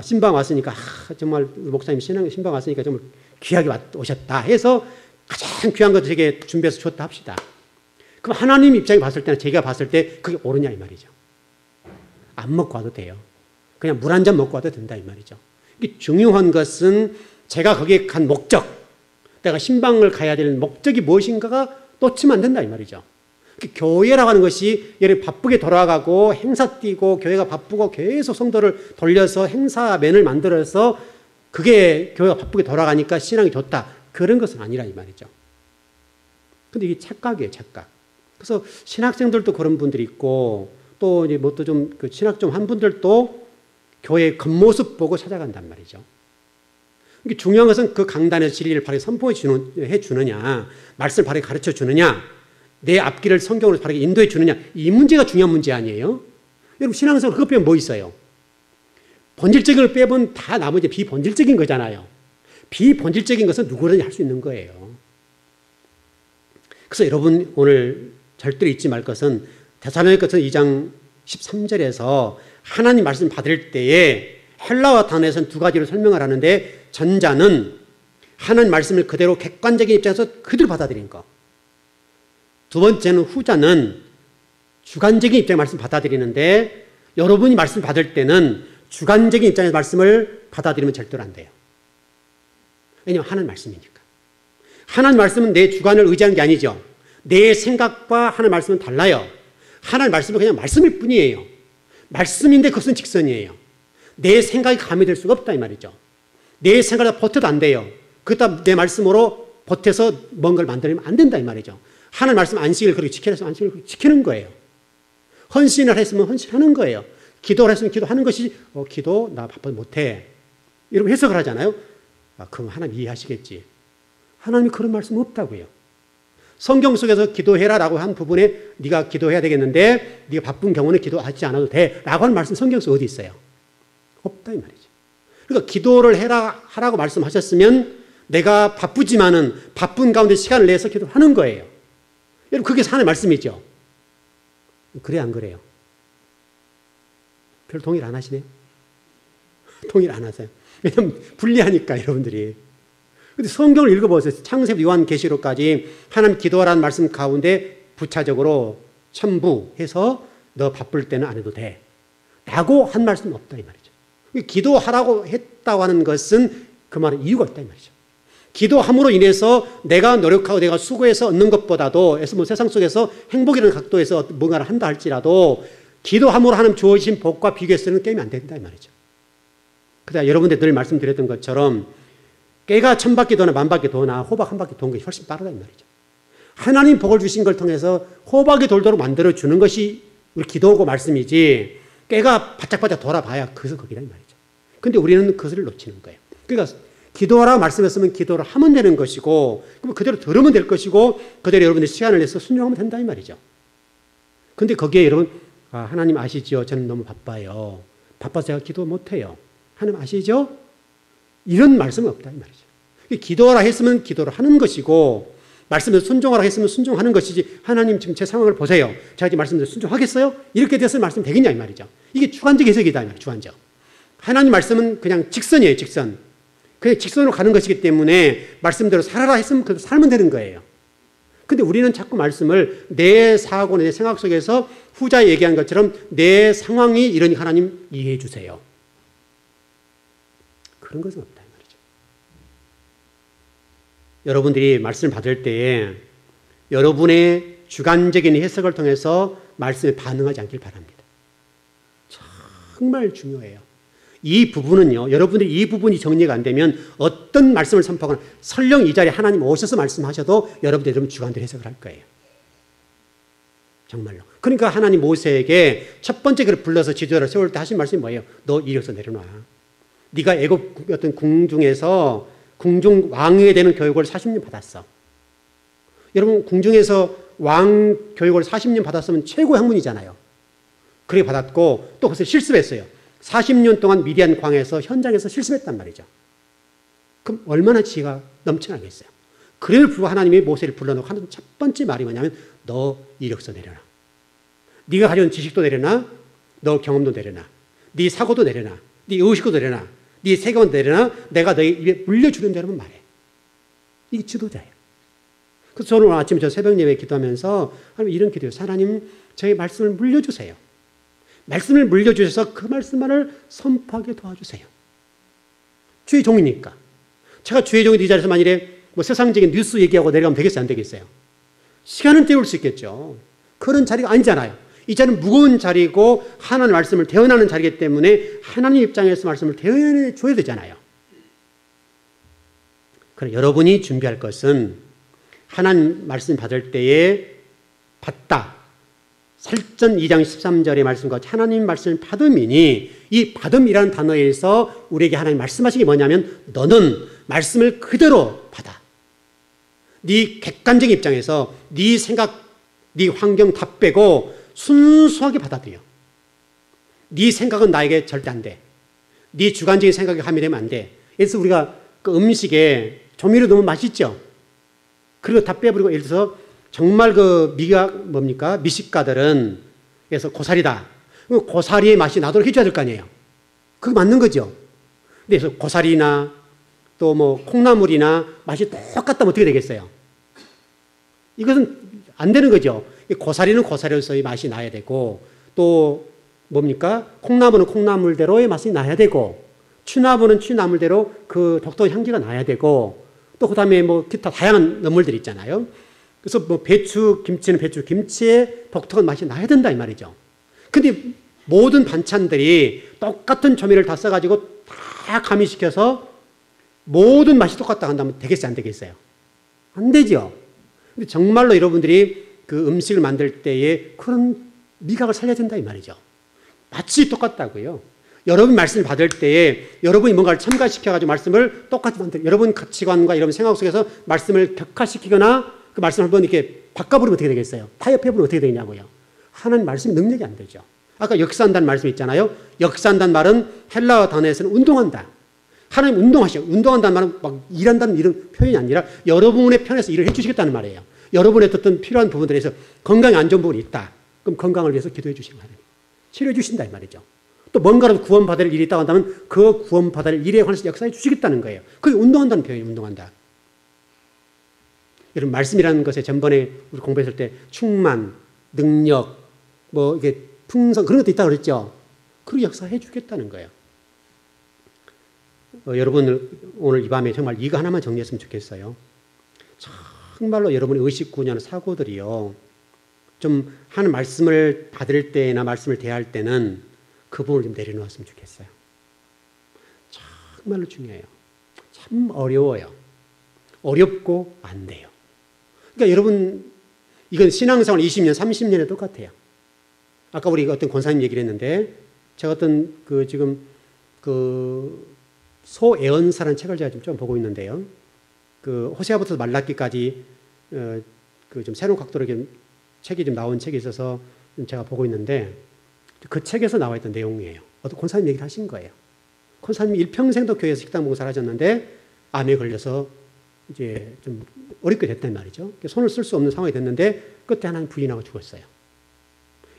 신방 왔으니까 정말 목사님 신방 왔으니까 정말 귀하게 오셨다 해서 가장 귀한 것을 제게 준비해서 줬다 합시다. 그럼 하나님 입장에 봤을 때는 제가 봤을 때 그게 옳으냐 이 말이죠. 안 먹고 와도 돼요. 그냥 물 한 잔 먹고 와도 된다 이 말이죠. 이게 중요한 것은 제가 거기에 간 목적, 내가 신방을 가야 될 목적이 무엇인가가 놓치면 안 된다 이 말이죠. 교회라고 하는 것이 예를 바쁘게 돌아가고 행사 뛰고 교회가 바쁘고 계속 성도를 돌려서 행사맨을 만들어서 그게 교회가 바쁘게 돌아가니까 신앙이 좋다. 그런 것은 아니라 이 말이죠. 근데 이게 착각이에요, 착각. 그래서 신학생들도 그런 분들이 있고 또 이제 뭐 또 좀 그 신학 좀 한 분들도 교회 겉모습 보고 찾아간단 말이죠. 이게 중요한 것은 그 강단에서 진리를 바르게 선포해 주느냐, 말씀을 바르게 가르쳐 주느냐, 내 앞길을 성경으로 바르게 인도해 주느냐, 이 문제가 중요한 문제 아니에요? 여러분 신앙생활 그것 빼면 뭐 있어요? 본질적인 걸 빼면 다 나머지 비본질적인 거잖아요. 비본질적인 것은 누구든지 할 수 있는 거예요. 그래서 여러분 오늘 절대로 잊지 말 것은 데살로니가서 2장 13절에서 하나님 말씀 받을 때에 헬라어 단어에서는 두 가지로 설명을 하는데 전자는 하나님 말씀을 그대로 객관적인 입장에서 그대로 받아들인 것. 두 번째는 후자는 주관적인 입장의 말씀 받아들이는데 여러분이 말씀 받을 때는 주관적인 입장의 말씀을 받아들이면 절대로 안 돼요. 왜냐하면 하나님 말씀이니까. 하나님 말씀은 내 주관을 의지하는 게 아니죠. 내 생각과 하나님 말씀은 달라요. 하나님 말씀은 그냥 말씀일 뿐이에요. 말씀인데 그것은 직선이에요. 내 생각이 가미될 수가 없다 이 말이죠. 내 생각을 버텨도 안 돼요. 그렇다 내 말씀으로 버텨서 뭔가를 만들면 안 된다 이 말이죠. 하나님 말씀 안식을 그렇게 지키라 했으면 안식을 그렇게 지키는 거예요. 헌신을 했으면 헌신하는 거예요. 기도를 했으면 기도하는 것이 기도 나 바빠 못해. 이렇게 해석을 하잖아요. 그럼 하나님 이해하시겠지. 하나님이 그런 말씀 없다고요. 성경 속에서 기도해라라고 한 부분에 네가 기도해야 되겠는데 네가 바쁜 경우는 기도하지 않아도 돼 라고 하는 말씀 성경 속에 어디 있어요? 없다 이 말이죠. 그러니까 기도를 하라고 말씀하셨으면 내가 바쁘지만은 바쁜 가운데 시간을 내서 기도하는 거예요. 여러분 그게 하나님의 말씀이죠. 그래 안 그래요? 별 동의를 안 하시네요. 동의를 안 하세요. 왜냐하면 불리하니까 여러분들이. 근데 성경을 읽어보세요. 창세부터 요한계시록까지 하나님 기도하라는 말씀 가운데 부차적으로 첨부해서 너 바쁠 때는 안 해도 돼 라고 한 말씀은 없다 이 말이죠. 기도하라고 했다고 하는 것은 그 말은 이유가 있다 이 말이죠. 기도함으로 인해서 내가 노력하고 내가 수고해서 얻는 것보다도 뭐 세상 속에서 행복이라는 각도에서 뭔가를 한다 할지라도 기도함으로 하나님 주어진 복과 비교해서는 게임이 안 된다 이 말이죠. 그러다 여러분들 늘 말씀드렸던 것처럼 깨가 1000바퀴 도나 10,000바퀴 도나 호박 한 바퀴 도는 것이 훨씬 빠르다 이 말이죠. 하나님 복을 주신 걸 통해서 호박이 돌도록 만들어주는 것이 우리 기도고 말씀이지 깨가 바짝바짝 돌아봐야 그것은 거기다 이 말이죠. 근데 우리는 그것을 놓치는 거예요. 그러니까 기도하라 말씀했으면 기도를 하면 되는 것이고, 그럼 그대로 들으면 될 것이고, 그대로 여러분들이 시간을 내서 순종하면 된다 이 말이죠. 근데 거기에 여러분, 하나님 아시죠? 저는 너무 바빠요. 바빠서 제가 기도 못해요. 하나님 아시죠? 이런 말씀은 없다 이 말이죠. 기도하라 했으면 기도를 하는 것이고, 말씀을 순종하라 했으면 순종하는 것이지, 하나님 지금 제 상황을 보세요. 제가 지금 말씀대로 순종하겠어요? 이렇게 돼서 말씀 되겠냐 이 말이죠. 이게 주관적 해석이다 이 말이죠. 주관적. 하나님 말씀은 그냥 직선이에요. 직선. 그냥 직선으로 가는 것이기 때문에 말씀대로 살아라 했으면 그래도 살면 되는 거예요. 근데 우리는 자꾸 말씀을 내 사고, 내 생각 속에서 후자에 얘기한 것처럼 내 상황이 이러니 하나님 이해해 주세요. 그런 것은 없다 이 말이죠. 여러분들이 말씀을 받을 때에 여러분의 주관적인 해석을 통해서 말씀에 반응하지 않길 바랍니다. 정말 중요해요. 이 부분은요, 여러분들이 이 부분이 정리가 안 되면 어떤 말씀을 선포하거나 설령 이 자리에 하나님 오셔서 말씀하셔도 여러분들이 주관대로 해석을 할 거예요. 정말로. 그러니까 하나님 모세에게 첫 번째 그를 불러서 지도자를 세울 때 하신 말씀이 뭐예요? 너 이리서 내려놔. 네가 애굽 어떤 궁중에서 궁중 왕이 되는 교육을 40년 받았어. 여러분 궁중에서 왕 교육을 40년 받았으면 최고의 학문이잖아요. 그렇게 받았고 또 그것을 실습했어요. 40년 동안 미디안 광에서 현장에서 실습했단 말이죠. 그럼 얼마나 지혜가 넘쳐나겠어요. 그래도 불구하고 하나님이 모세를 불러놓고 하는 첫 번째 말이 뭐냐면 너 이력서 내려놔. 네가 가져온 지식도 내려놔. 너 경험도 내려놔. 네 사고도 내려놔. 네 의식도 내려놔. 네 세계관도 내려놔. 내가 너희 입에 물려주는 대로만 말해. 이게 지도자예요. 그래서 저는 오늘 아침에 저 새벽 예배 기도하면서 하나님 이런 기도해요. 하나님 저희 말씀을 물려주세요. 말씀을 물려주셔서 그 말씀만을 선포하게 도와주세요. 주의 종이니까. 제가 주의 종이 이 자리에서 만일에 뭐 세상적인 뉴스 얘기하고 내려가면 되겠어요? 안 되겠어요? 시간은 때울 수 있겠죠. 그런 자리가 아니잖아요. 이 자리는 무거운 자리고 하나님의 말씀을 대언하는 자리이기 때문에 하나님 입장에서 말씀을 대언해 줘야 되잖아요. 그럼 여러분이 준비할 것은 하나님 말씀 받을 때에 받다. 설전 2장 13절의 말씀과 하나님 말씀을 받음이니 이 받음이라는 단어에서 우리에게 하나님 말씀하신 게 뭐냐면 너는 말씀을 그대로 받아. 네 객관적인 입장에서 네 생각, 네 환경 다 빼고 순수하게 받아들여. 네 생각은 나에게 절대 안 돼. 네 주관적인 생각이 함유되면 안 돼. 그래서 우리가 그 음식에 조미료 너무 맛있죠? 그리고 다 빼버리고 예를 들어서 정말 그 뭡니까? 미식가들은 그래서 고사리다. 고사리의 맛이 나도록 해줘야 될 거 아니에요. 그거 맞는 거죠. 그래서 고사리나 또 뭐 콩나물이나 맛이 똑같다면 어떻게 되겠어요? 이것은 안 되는 거죠. 고사리는 고사리로서의 맛이 나야 되고 또 뭡니까? 콩나물은 콩나물대로의 맛이 나야 되고 취나물은 취나물대로 그 독특한 향기가 나야 되고 또 그 다음에 뭐 기타 다양한 나물들 있잖아요. 그래서 뭐 배추 김치는 배추 김치의 독특한 맛이 나야 된다 이 말이죠. 근데 모든 반찬들이 똑같은 조미료를 다 써가지고 다 가미시켜서 모든 맛이 똑같다 한다면 되겠어요? 안 되겠어요? 안 되죠. 근데 정말로 여러분들이 그 음식을 만들 때에 그런 미각을 살려야 된다 이 말이죠. 맛이 똑같다고요. 여러분 말씀을 받을 때에 여러분이 뭔가를 첨가시켜가지고 말씀을 똑같이 만들 여러분 가치관과 여러분 생각 속에서 말씀을 격화시키거나 그 말씀을 한번 이렇게 바꿔버리면 어떻게 되겠어요? 타협해버리면 어떻게 되냐고요? 하나님 말씀이 능력이 안 되죠. 아까 역사한다는 말씀 있잖아요. 역사한다는 말은 헬라어 단어에서는 운동한다. 하나님 운동하시죠. 운동한다는 말은 막 일한다는 이런 표현이 아니라 여러분의 편에서 일을 해주시겠다는 말이에요. 여러분의 어떤 필요한 부분들에서 건강이 안 좋은 부분이 있다. 그럼 건강을 위해서 기도해 주시는 하나님. 치료해 주신다 이 말이죠. 또 뭔가라도 구원받을 일이 있다고 한다면 그 구원받을 일에 관해서 역사해 주시겠다는 거예요. 그게 운동한다는 표현이에요. 운동한다. 여러분 말씀이라는 것에 전번에 우리 공부했을 때 충만, 능력, 뭐 이게 풍성 그런 것도 있다고 그랬죠. 그리고 역사해 주겠다는 거예요. 여러분 오늘 이 밤에 정말 이거 하나만 정리했으면 좋겠어요. 정말로 여러분의 의식구현 사고들이요. 좀 하는 말씀을 받을 때나 말씀을 대할 때는 그 부분을 좀 내려놓았으면 좋겠어요. 정말로 중요해요. 참 어려워요. 어렵고 안 돼요. 그러니까 여러분 이건 신앙생활 20년, 30년에 똑같아요. 아까 우리 어떤 권사님 얘기를 했는데 제가 어떤 지금 소에언사라는 책을 제가 좀 보고 있는데요. 호세아부터 말라기까지 좀 새로운 각도로 책이 좀 나온 책이 있어서 제가 보고 있는데 그 책에서 나와 있던 내용이에요. 어떤 권사님 얘기를 하신 거예요. 권사님이 일평생도 교회에서 식당 봉사를 하셨는데 암에 걸려서 이제 좀 어렵게 됐단 말이죠. 손을 쓸 수 없는 상황이 됐는데 끝에 하나님 부인하고 죽었어요.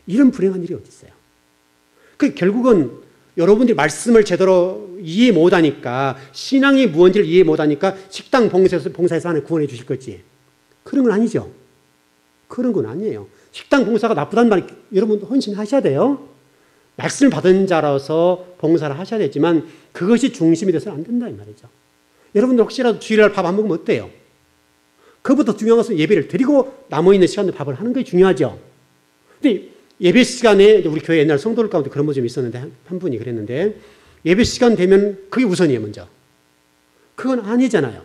이런 불행한 일이 어디 있어요? 결국은 여러분들이 말씀을 제대로 이해 못하니까, 신앙이 무언지를 이해 못하니까 식당 봉사에서 하나님 구원해 주실 거지. 그런 건 아니죠. 그런 건 아니에요. 식당 봉사가 나쁘다는 말 여러분 헌신하셔야 돼요. 말씀을 받은 자라서 봉사를 하셔야 되지만 그것이 중심이 돼서는 안 된다 이 말이죠. 여러분들 혹시라도 주일날 밥 안 먹으면 어때요? 그것보다 중요한 것은 예배를 드리고 남아있는 시간에 밥을 하는 게 중요하죠. 근데 예배 시간에 우리 교회 옛날 성도들 가운데 그런 모습이 있었는데 한 분이 그랬는데 예배 시간 되면 그게 우선이에요 먼저. 그건 아니잖아요.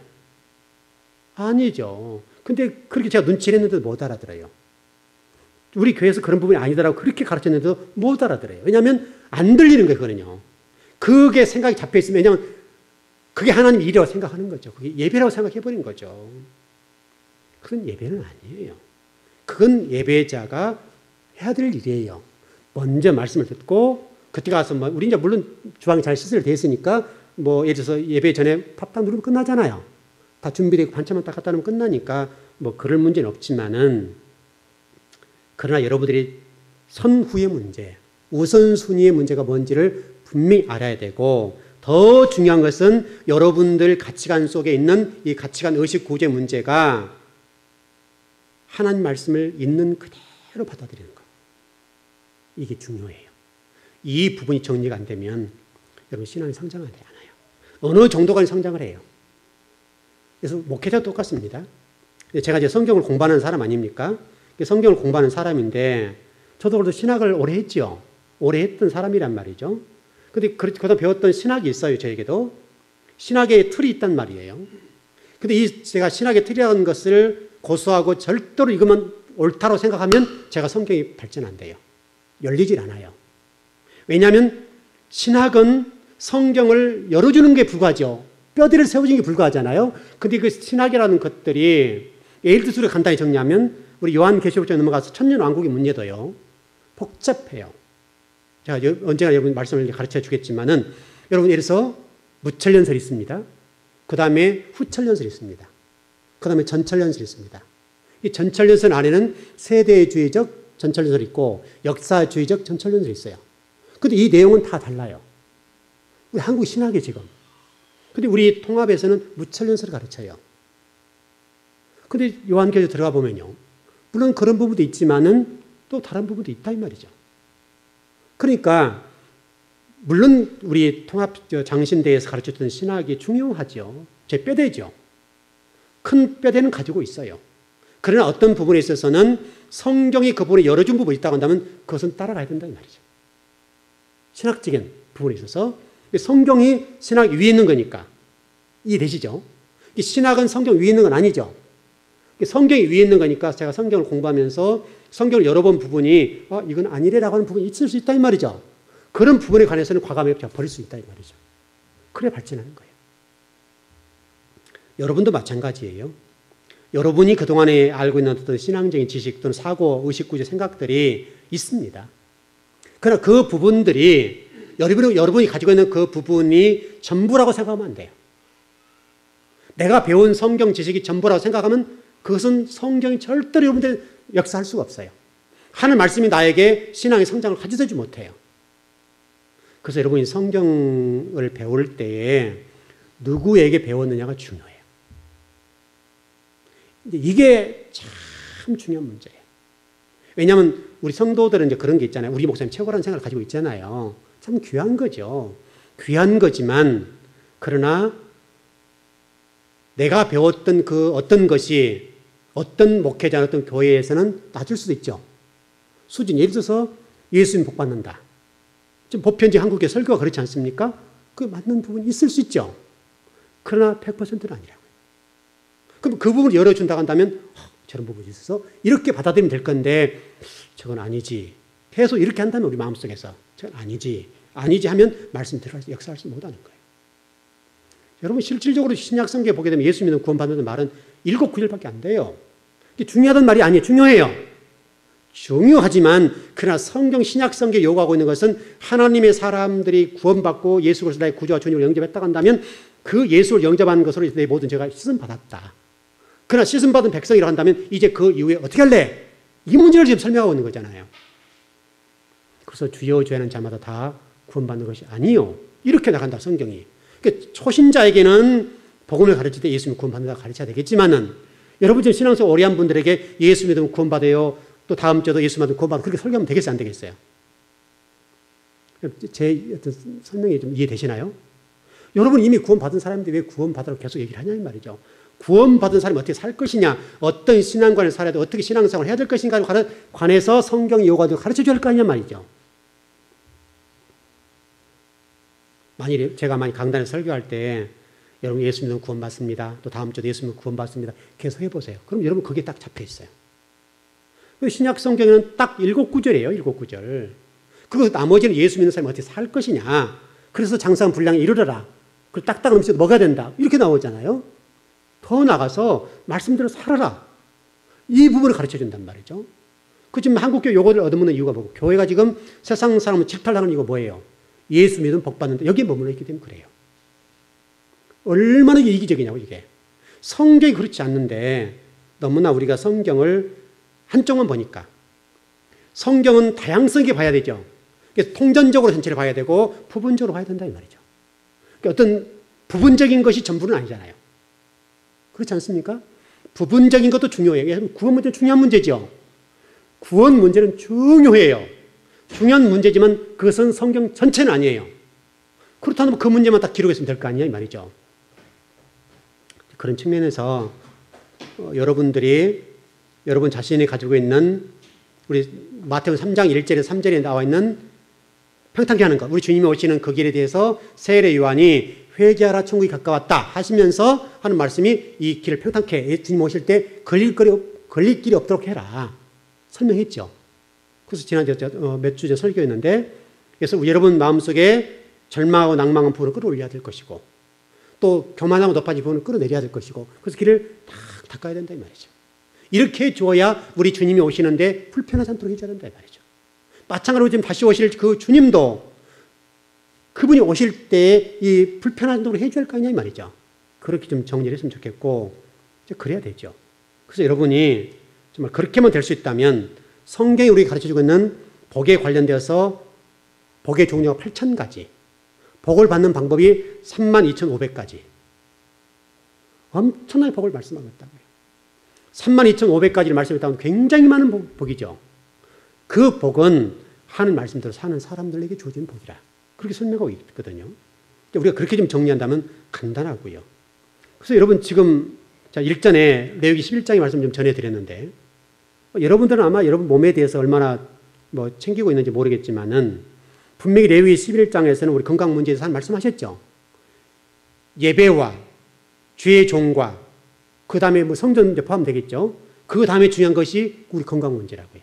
아니죠. 근데 그렇게 제가 눈치를 했는데도 못 알아들어요. 우리 교회에서 그런 부분이 아니더라고 그렇게 가르쳤는데도 못 알아들어요. 왜냐하면 안 들리는 거예요. 그거는요. 그게 생각이 잡혀있으면 왜냐하면 그게 하나님 일이라고 생각하는 거죠. 그게 예배라고 생각해버린 거죠. 그건 예배는 아니에요. 그건 예배자가 해야 될 일이에요. 먼저 말씀을 듣고 그때 가서 우리 이제 물론 주방이 잘 시설되어 있으니까 예를 들어서 예배 전에 밥 딱 누르면 끝나잖아요. 다 준비되고 반찬만 딱 갖다 놓으면 끝나니까 그럴 문제는 없지만은 그러나 여러분들이 선후의 문제, 우선순위의 문제가 뭔지를 분명히 알아야 되고 더 중요한 것은 여러분들 가치관 속에 있는 이 가치관 의식 구제 문제가 하나님 말씀을 있는 그대로 받아들이는 것. 이게 중요해요. 이 부분이 정리가 안 되면 여러분 신앙이 성장하지 않아요. 어느 정도까지 성장을 해요. 그래서 목회자도 똑같습니다. 제가 이제 성경을 공부하는 사람 아닙니까? 성경을 공부하는 사람인데 저도 그래도 신학을 오래 했죠. 오래 했던 사람이란 말이죠. 근데 그러다 배웠던 신학이 있어요. 저에게도. 신학의 틀이 있단 말이에요. 근데 제가 신학의 틀이라는 것을 고수하고 절대로 이것만 옳다고 생각하면 제가 성경이 발전 안 돼요. 열리질 않아요. 왜냐하면 신학은 성경을 열어주는 게 불과하죠. 뼈대를 세워주는 게 불과하잖아요. 근데 그 신학이라는 것들이 예를 들어서 간단히 정리하면 우리 요한계시록에 넘어가서 천년왕국의 문제도요. 복잡해요. 제가 언제나 여러분 말씀을 가르쳐 주겠지만은 여러분 예를 들어서 무천년설이 있습니다. 그 다음에 후천년설이 있습니다. 그 다음에 전천년설이 있습니다. 이 전천년설 안에는 세대주의적 전천년설이 있고 역사주의적 전천년설이 있어요. 근데 이 내용은 다 달라요. 우리 한국 신학이 지금. 근데 우리 통합에서는 무천년설을 가르쳐요. 근데 요한계시록 들어가 보면요. 물론 그런 부분도 있지만은 또 다른 부분도 있다 이 말이죠. 그러니까 물론 우리 통합 장신대에서 가르쳤던 신학이 중요하죠. 제 뼈대죠. 큰 뼈대는 가지고 있어요. 그러나 어떤 부분에 있어서는 성경이 그 부분에 열어준 부분이 있다고 한다면 그것은 따라가야 된다 이 말이죠. 신학적인 부분에 있어서 성경이 신학 위에 있는 거니까 이해되시죠? 신학은 성경 위에 있는 건 아니죠. 성경이 위에 있는 거니까 제가 성경을 공부하면서 성경을 열어본 부분이 이건 아니래라고 하는 부분이 있을 수 있다 이 말이죠. 그런 부분에 관해서는 과감하게 버릴 수 있다 이 말이죠. 그래 발전하는 거예요. 여러분도 마찬가지예요. 여러분이 그동안에 알고 있는 어떤 신앙적인 지식 또는 사고, 의식구조 생각들이 있습니다. 그러나 그 부분들이 여러분이 가지고 있는 그 부분이 전부라고 생각하면 안 돼요. 내가 배운 성경 지식이 전부라고 생각하면 그것은 성경이 절대로 여러분들 역사할 수가 없어요. 하는 말씀이 나에게 신앙의 성장을 가져다주지 못해요. 그래서 여러분이 성경을 배울 때에 누구에게 배웠느냐가 중요해요. 이게 참 중요한 문제예요. 왜냐하면 우리 성도들은 이제 그런 게 있잖아요. 우리 목사님 최고라는 생각을 가지고 있잖아요. 참 귀한 거죠. 귀한 거지만 그러나 내가 배웠던 그 어떤 것이 어떤 목회자, 어떤 교회에서는 낮을 수도 있죠. 수준, 예를 들어서 예수님 복 받는다. 지금 보편적 한국의 설교가 그렇지 않습니까? 그 맞는 부분이 있을 수 있죠. 그러나 100%는 아니라고요. 그럼 그 부분을 열어준다고 한다면 저런 부분이 있어서 이렇게 받아들이면 될 건데 저건 아니지. 계속 이렇게 한다면 우리 마음속에서 저건 아니지. 아니지 하면 말씀 들어가서 역사하지 못하는 거예요. 여러분 실질적으로 신약 성경에 보게 되면 예수 믿는 구원받는 말은 7 구절밖에 안 돼요. 이게 중요하단 말이 아니에요. 중요해요. 중요하지만 그러나 성경 신약 성경에 요구하고 있는 것은 하나님의 사람들이 구원받고 예수 그리스도 나의 구주와 주님을 영접했다고 한다면 그 예수를 영접하는 것으로 내 모든 죄가 씻음받았다. 그러나 씻음받은 백성이라고 한다면 이제 그 이후에 어떻게 할래? 이 문제를 지금 설명하고 있는 거잖아요. 그래서 주여 주여 하는 자마다 다 구원받는 것이 아니요. 이렇게 나간다 성경이. 그러니까 초신자에게는 복음을 가르칠 때 예수 믿으면 구원받는다 가르쳐야 되겠지만은 여러분 지금 신앙생활 오래 한 분들에게 예수 믿으면 구원받아요. 또 다음 주도 예수 믿으면 구원받아요. 그렇게 설교하면 되겠어요? 안 되겠어요? 제 어떤 설명이 좀 이해되시나요? 여러분 이미 구원받은 사람인데 왜 구원받으라고 계속 얘기를 하냐는 말이죠. 구원받은 사람이 어떻게 살 것이냐, 어떤 신앙관을 살아야 돼, 어떻게 신앙생활을 해야 될 것인가에 관해서 성경이 요구하고 가르쳐줘야 할 거 아니냐 말이죠. 만일에 제가 강단에 설교할 때 여러분 예수 믿으면 구원받습니다. 또 다음 주도 예수 믿으면 구원받습니다. 계속 해보세요. 그럼 여러분 그게 딱 잡혀 있어요. 신약 성경에는 딱 7 구절이에요. 7 구절. 그리고 나머지는 예수 믿는 사람이 어떻게 살 것이냐. 그래서 장사한 분량에 이르러라. 그리고 딱딱한 음식도 먹어야 된다. 이렇게 나오잖아요. 더 나가서 말씀대로 살아라. 이 부분을 가르쳐 준단 말이죠. 그 지금 한국교회 요거를 얻어먹는 이유가 뭐고, 교회가 지금 세상 사람을 질탈하는 이유가 뭐예요? 예수 믿으면 복 받는다. 여기에 머물러 있기 때문에 그래요. 얼마나 이기적이냐고 이게. 성경이 그렇지 않는데 너무나 우리가 성경을 한쪽만 보니까 성경은 다양성있게 봐야 되죠. 그래서 통전적으로 전체를 봐야 되고 부분적으로 봐야 된다 이 말이죠. 그러니까 어떤 부분적인 것이 전부는 아니잖아요. 그렇지 않습니까? 부분적인 것도 중요해요. 구원 문제는 중요한 문제죠. 구원 문제는 중요해요. 중요한 문제지만 그것은 성경 전체는 아니에요. 그렇다면 그 문제만 딱 기록했으면 될 거 아니냐 이 말이죠. 그런 측면에서 여러분들이 여러분 자신이 가지고 있는 우리 마태복음 3장 1절에서 3절에 나와 있는 평탄케 하는 것, 우리 주님이 오시는 그 길에 대해서 세례 요한이 회개하라 천국이 가까웠다 하시면서 하는 말씀이 이 길을 평탄케 주님 오실 때 걸릴 길이 없도록 해라 설명했죠. 그래서 지난주에 몇 주 전 설교했는데 그래서 여러분 마음속에 절망하고 낭망한 부분을 끌어올려야 될 것이고 또 교만하고 높아진 부분을 끌어내려야 될 것이고 그래서 길을 딱 닦아야 된다 이 말이죠. 이렇게 해줘야 우리 주님이 오시는데 불편하지 않도록 해줘야 된다 이 말이죠. 마찬가지로 지금 다시 오실 그 주님도 그분이 오실 때 이 불편하도록 해줘야 할 거 아니냐 이 말이죠. 그렇게 좀 정리를 했으면 좋겠고 그래야 되죠. 그래서 여러분이 정말 그렇게만 될 수 있다면 성경이 우리에게 가르쳐주고 있는 복에 관련되어서 복의 종류가 8,000가지 복을 받는 방법이 32,500가지 엄청나게 복을 말씀하고 있다고요. 32,500가지를 말씀했다면 굉장히 많은 복이죠. 그 복은 하는 말씀대로 사는 사람들에게 주어진 복이라 그렇게 설명하고 있거든요. 우리가 그렇게 좀 정리한다면 간단하고요. 그래서 여러분 지금 일전에 레위기 11장의 말씀 좀 전해드렸는데 여러분들은 아마 여러분 몸에 대해서 얼마나 챙기고 있는지 모르겠지만은 분명히 레위기 11장에서는 우리 건강 문제에 대해서 말씀하셨죠. 예배와 주의 종과 그 다음에 성전 문제 포함되겠죠. 그 다음에 중요한 것이 우리 건강 문제라고요.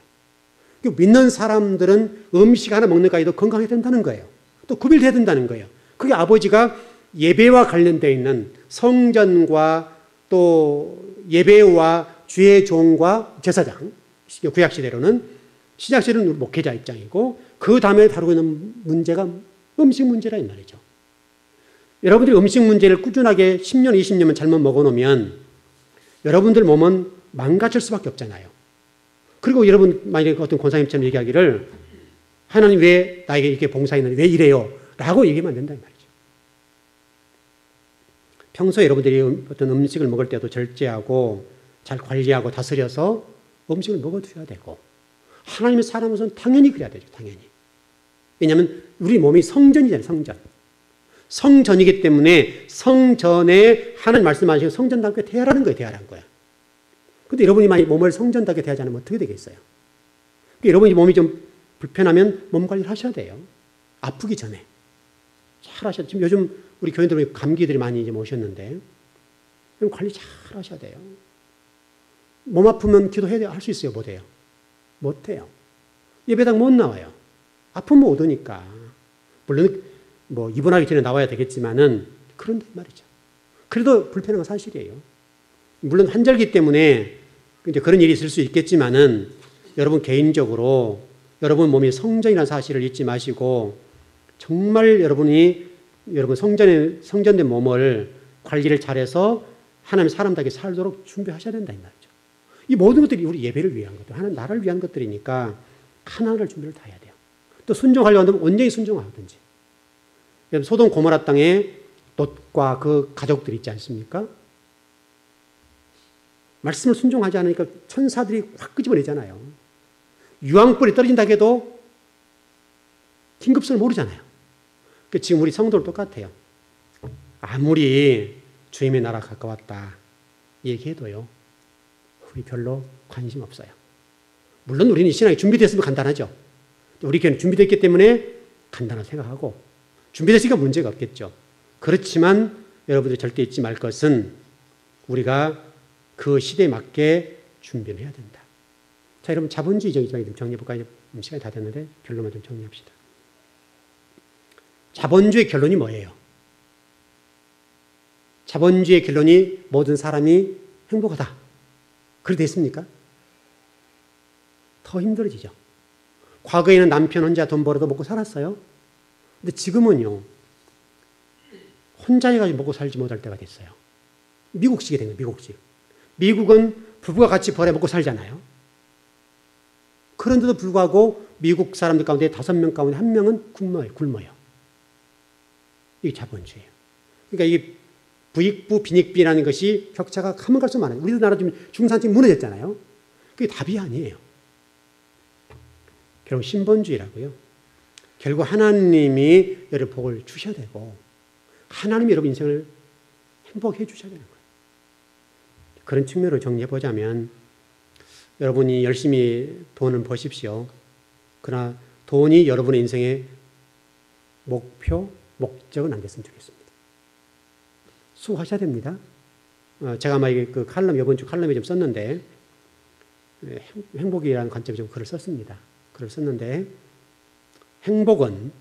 믿는 사람들은 음식 하나 먹는 까지도 건강해야 된다는 거예요. 또 구별돼야 된다는 거예요. 그게 아버지가 예배와 관련되어 있는 성전과 또 예배와 주의 종과 제사장, 구약시대로는 신약시대로는 목회자 입장이고 그 다음에 다루고 있는 문제가 음식 문제라 이 말이죠. 여러분들이 음식 문제를 꾸준하게 10년, 20년만 잘못 먹어놓으면 여러분들 몸은 망가질 수밖에 없잖아요. 그리고 여러분 만약에 어떤 권사님처럼 얘기하기를 하나님 왜 나에게 이렇게 봉사했는데 왜 이래요? 라고 얘기하면 안 된다 이 말이죠. 평소에 여러분들이 어떤 음식을 먹을 때도 절제하고 잘 관리하고 다스려서 음식을 먹어두셔야 되고 하나님의 사람으로서는 당연히 그래야 되죠. 당연히. 왜냐하면 우리 몸이 성전이잖아요. 성전. 성전이기 때문에 성전에 하나님 말씀하시고 성전답게 대하라는 거예요. 대하라는 거야. 그런데 여러분이 만약 몸을 성전답게 대하지 않으면 어떻게 되겠어요? 그러니까 여러분이 몸이 좀 불편하면 몸 관리를 하셔야 돼요. 아프기 전에. 잘 하셔야 돼요. 지금 요즘 우리 교인들 감기들이 많이 이제 오셨는데 관리 잘 하셔야 돼요. 몸 아프면 기도해야 돼요. 할 수 있어요? 못해요? 못해요. 예배당 못 나와요. 아프면 못 오니까. 물론 뭐 입원하기 전에 나와야 되겠지만은 그런데 말이죠. 그래도 불편한 건 사실이에요. 물론 환절기 때문에 이제 그런 일이 있을 수 있겠지만은 여러분 개인적으로 여러분 몸이 성전이라는 사실을 잊지 마시고 정말 여러분 성전된 몸을 관리를 잘해서 하나님의 사람답게 살도록 준비하셔야 된다 이 말이죠. 이 모든 것들이 우리 예배를 위한 것들, 하나님 나라를 위한 것들이니까 하나하나를 준비를 다 해야 돼요. 또 순종하려고 한다면 온전히 순종하든지. 소돔 고모라 땅에 롯과 그 가족들 있지 않습니까? 말씀을 순종하지 않으니까 천사들이 확 끄집어내잖아요. 유황불이 떨어진다 해도 긴급성을 모르잖아요. 지금 우리 성도도 똑같아요. 아무리 주님의 나라 가까웠다 얘기해도요. 우리 별로 관심 없어요. 물론 우리는 이 신앙이 준비됐으면 간단하죠. 우리 교회는 준비됐기 때문에 간단하게 생각하고 준비됐으니까 문제가 없겠죠. 그렇지만 여러분들이 절대 잊지 말 것은 우리가 그 시대에 맞게 준비를 해야 된다. 자, 여러분 자본주의적인 좀 정리해볼까요? 시간이 다 됐는데 결론만 좀 정리합시다. 자본주의 결론이 뭐예요? 자본주의 결론이 모든 사람이 행복하다. 그렇게 됐습니까? 더 힘들어지죠. 과거에는 남편 혼자 돈 벌어도 먹고 살았어요. 근데 지금은요. 혼자 해가지고 먹고 살지 못할 때가 됐어요. 미국식이 된 거예요. 미국식. 미국은 부부가 같이 벌어 먹고 살잖아요. 그런데도 불구하고 미국 사람들 가운데 5명 가운데 1명은 굶어요. 이게 자본주의예요. 그러니까 이게 부익부, 빈익빈이라는 것이 격차가 가면 갈수록 많아요. 우리나라 좀 중산층이 무너졌잖아요. 그게 답이 아니에요. 결국 신본주의라고요. 결국 하나님이 여러분 복을 주셔야 되고 하나님이 여러분 인생을 행복해 주셔야 되는 거예요. 그런 측면으로 정리해보자면 여러분이 열심히 돈을 버십시오. 그러나 돈이 여러분의 인생의 목표, 목적은 안 됐으면 좋겠습니다. 수고하셔야 됩니다. 제가 아마 그 이번 주 칼럼에 좀 썼는데 행복이라는 관점에 좀 글을 썼습니다. 글을 썼는데 행복은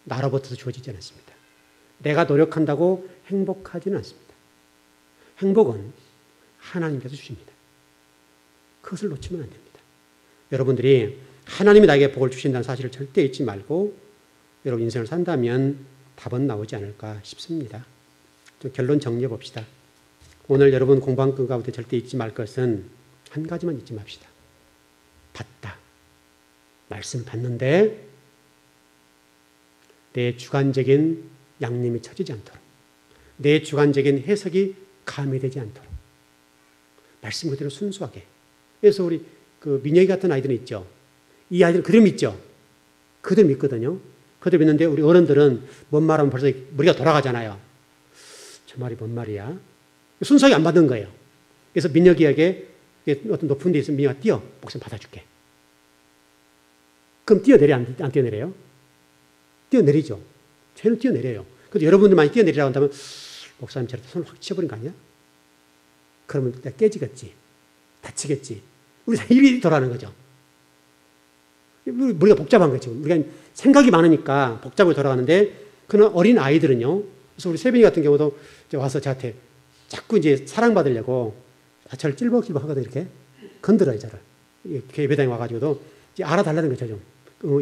나로부터 주어지지 않습니다. 내가 노력한다고 행복하지는 않습니다. 행복은 하나님께서 주십니다. 그것을 놓치면 안 됩니다. 여러분들이 하나님이 나에게 복을 주신다는 사실을 절대 잊지 말고 여러분 인생을 산다면 답은 나오지 않을까 싶습니다. 좀 결론 정리해 봅시다. 오늘 여러분 공부한 것 가운데 절대 잊지 말 것은 한 가지만 잊지 맙시다. 받다. 말씀 받는데 내 주관적인 양념이 쳐지지 않도록, 내 주관적인 해석이 가미되지 않도록 말씀 그대로 순수하게. 그래서 우리 그 민혁이 같은 아이들은 있죠. 이 아이들은 그대로 믿죠. 그대로 믿거든요. 그대로 믿는데 우리 어른들은 뭔 말하면 벌써 머리가 돌아가잖아요. 저 말이 뭔 말이야? 순수하게 안 받는 거예요. 그래서 민혁이에게 어떤 높은 데 있으면 민혁아 뛰어. 목사님 받아줄게. 그럼 뛰어내려 안 뛰어내려요? 뛰어내리죠. 쟤는 뛰어내려요. 근데 여러분들 많이 뛰어내리라고 한다면 목사님 저렇게 손을 확 치워버린 거 아니야? 그러면 내가 깨지겠지. 다치겠지. 우리 일이 돌아가는 거죠. 우리가 복잡한 거죠. 우리가 생각이 많으니까 복잡하게 돌아가는데 그런 어린 아이들은요. 그래서 우리 세빈이 같은 경우도 와서 저한테 자꾸 이제 사랑받으려고 저를 찔벅찔벅 하거든 이렇게 건드려요 저를. 예배당에 와가지고도 이제 알아달라는 거죠 좀.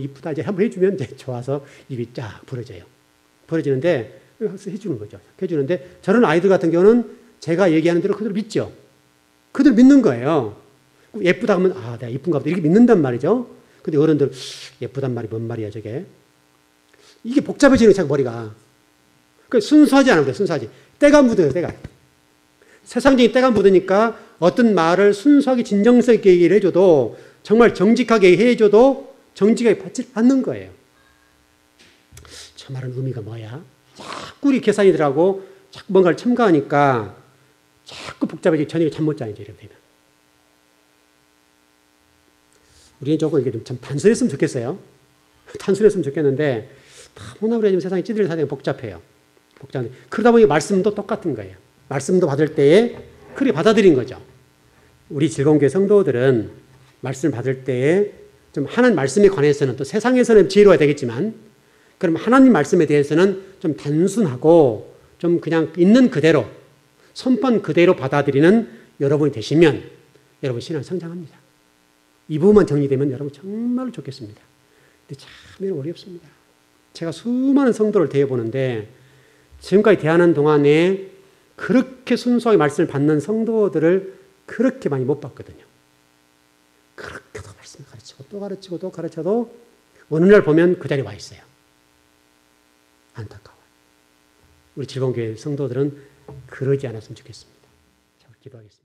이쁘다 이제 한번 해주면 이제 좋아서 입이 쫙 부러져요. 부러지는데 해주는 거죠. 해주는데 저런 아이들 같은 경우는 제가 얘기하는 대로 그대로 믿죠. 그대로 믿는 거예요. 예쁘다 하면 아 내가 이쁜가 보다 이렇게 믿는단 말이죠. 근데 어른들 예쁘단 말이 뭔 말이야 저게. 이게 복잡해지는 거예요 머리가. 그 순수하지 않은 거예요. 순수하지. 때가 묻어요. 때가. 세상적인 때가 묻으니까 어떤 말을 순수하게 진정성 있게 얘기를 해줘도 정말 정직하게 해줘도 정직하게 받지 않는 거예요. 저 말은 의미가 뭐야? 자꾸 우리 계산이들하고 자꾸 뭔가를 첨가하니까 자꾸 복잡해지고 저녁에 잠 못 자요. 이렇게 되면. 우리는 조금 이게 좀 단순했으면 좋겠어요. 단순했으면 좋겠는데 너무나 우리가 지금 세상에 찌들려 사는 게 복잡해요. 복잡한데 그러다 보니 말씀도 똑같은 거예요. 말씀도 받을 때에 그렇게 받아들인 거죠. 우리 즐거운교회 성도들은 말씀을 받을 때에 좀 하나님 말씀에 관해서는 또 세상에서는 지혜로워야 되겠지만 그럼 하나님 말씀에 대해서는 좀 단순하고 좀 그냥 있는 그대로 선포 그대로 받아들이는 여러분이 되시면 여러분 신앙 성장합니다. 이 부분만 정리되면 여러분 정말로 좋겠습니다. 근데 참 어렵습니다. 제가 수많은 성도를 대해보는데 지금까지 대하는 동안에 그렇게 순수하게 말씀을 받는 성도들을 그렇게 많이 못 봤거든요. 그렇게도 말씀을 가르치고 또 가르치고 또 가르쳐도 어느 날 보면 그 자리에 와 있어요. 안타까워요. 우리 즐거운교회 성도들은 그러지 않았으면 좋겠습니다. 자, 기도하겠습니다.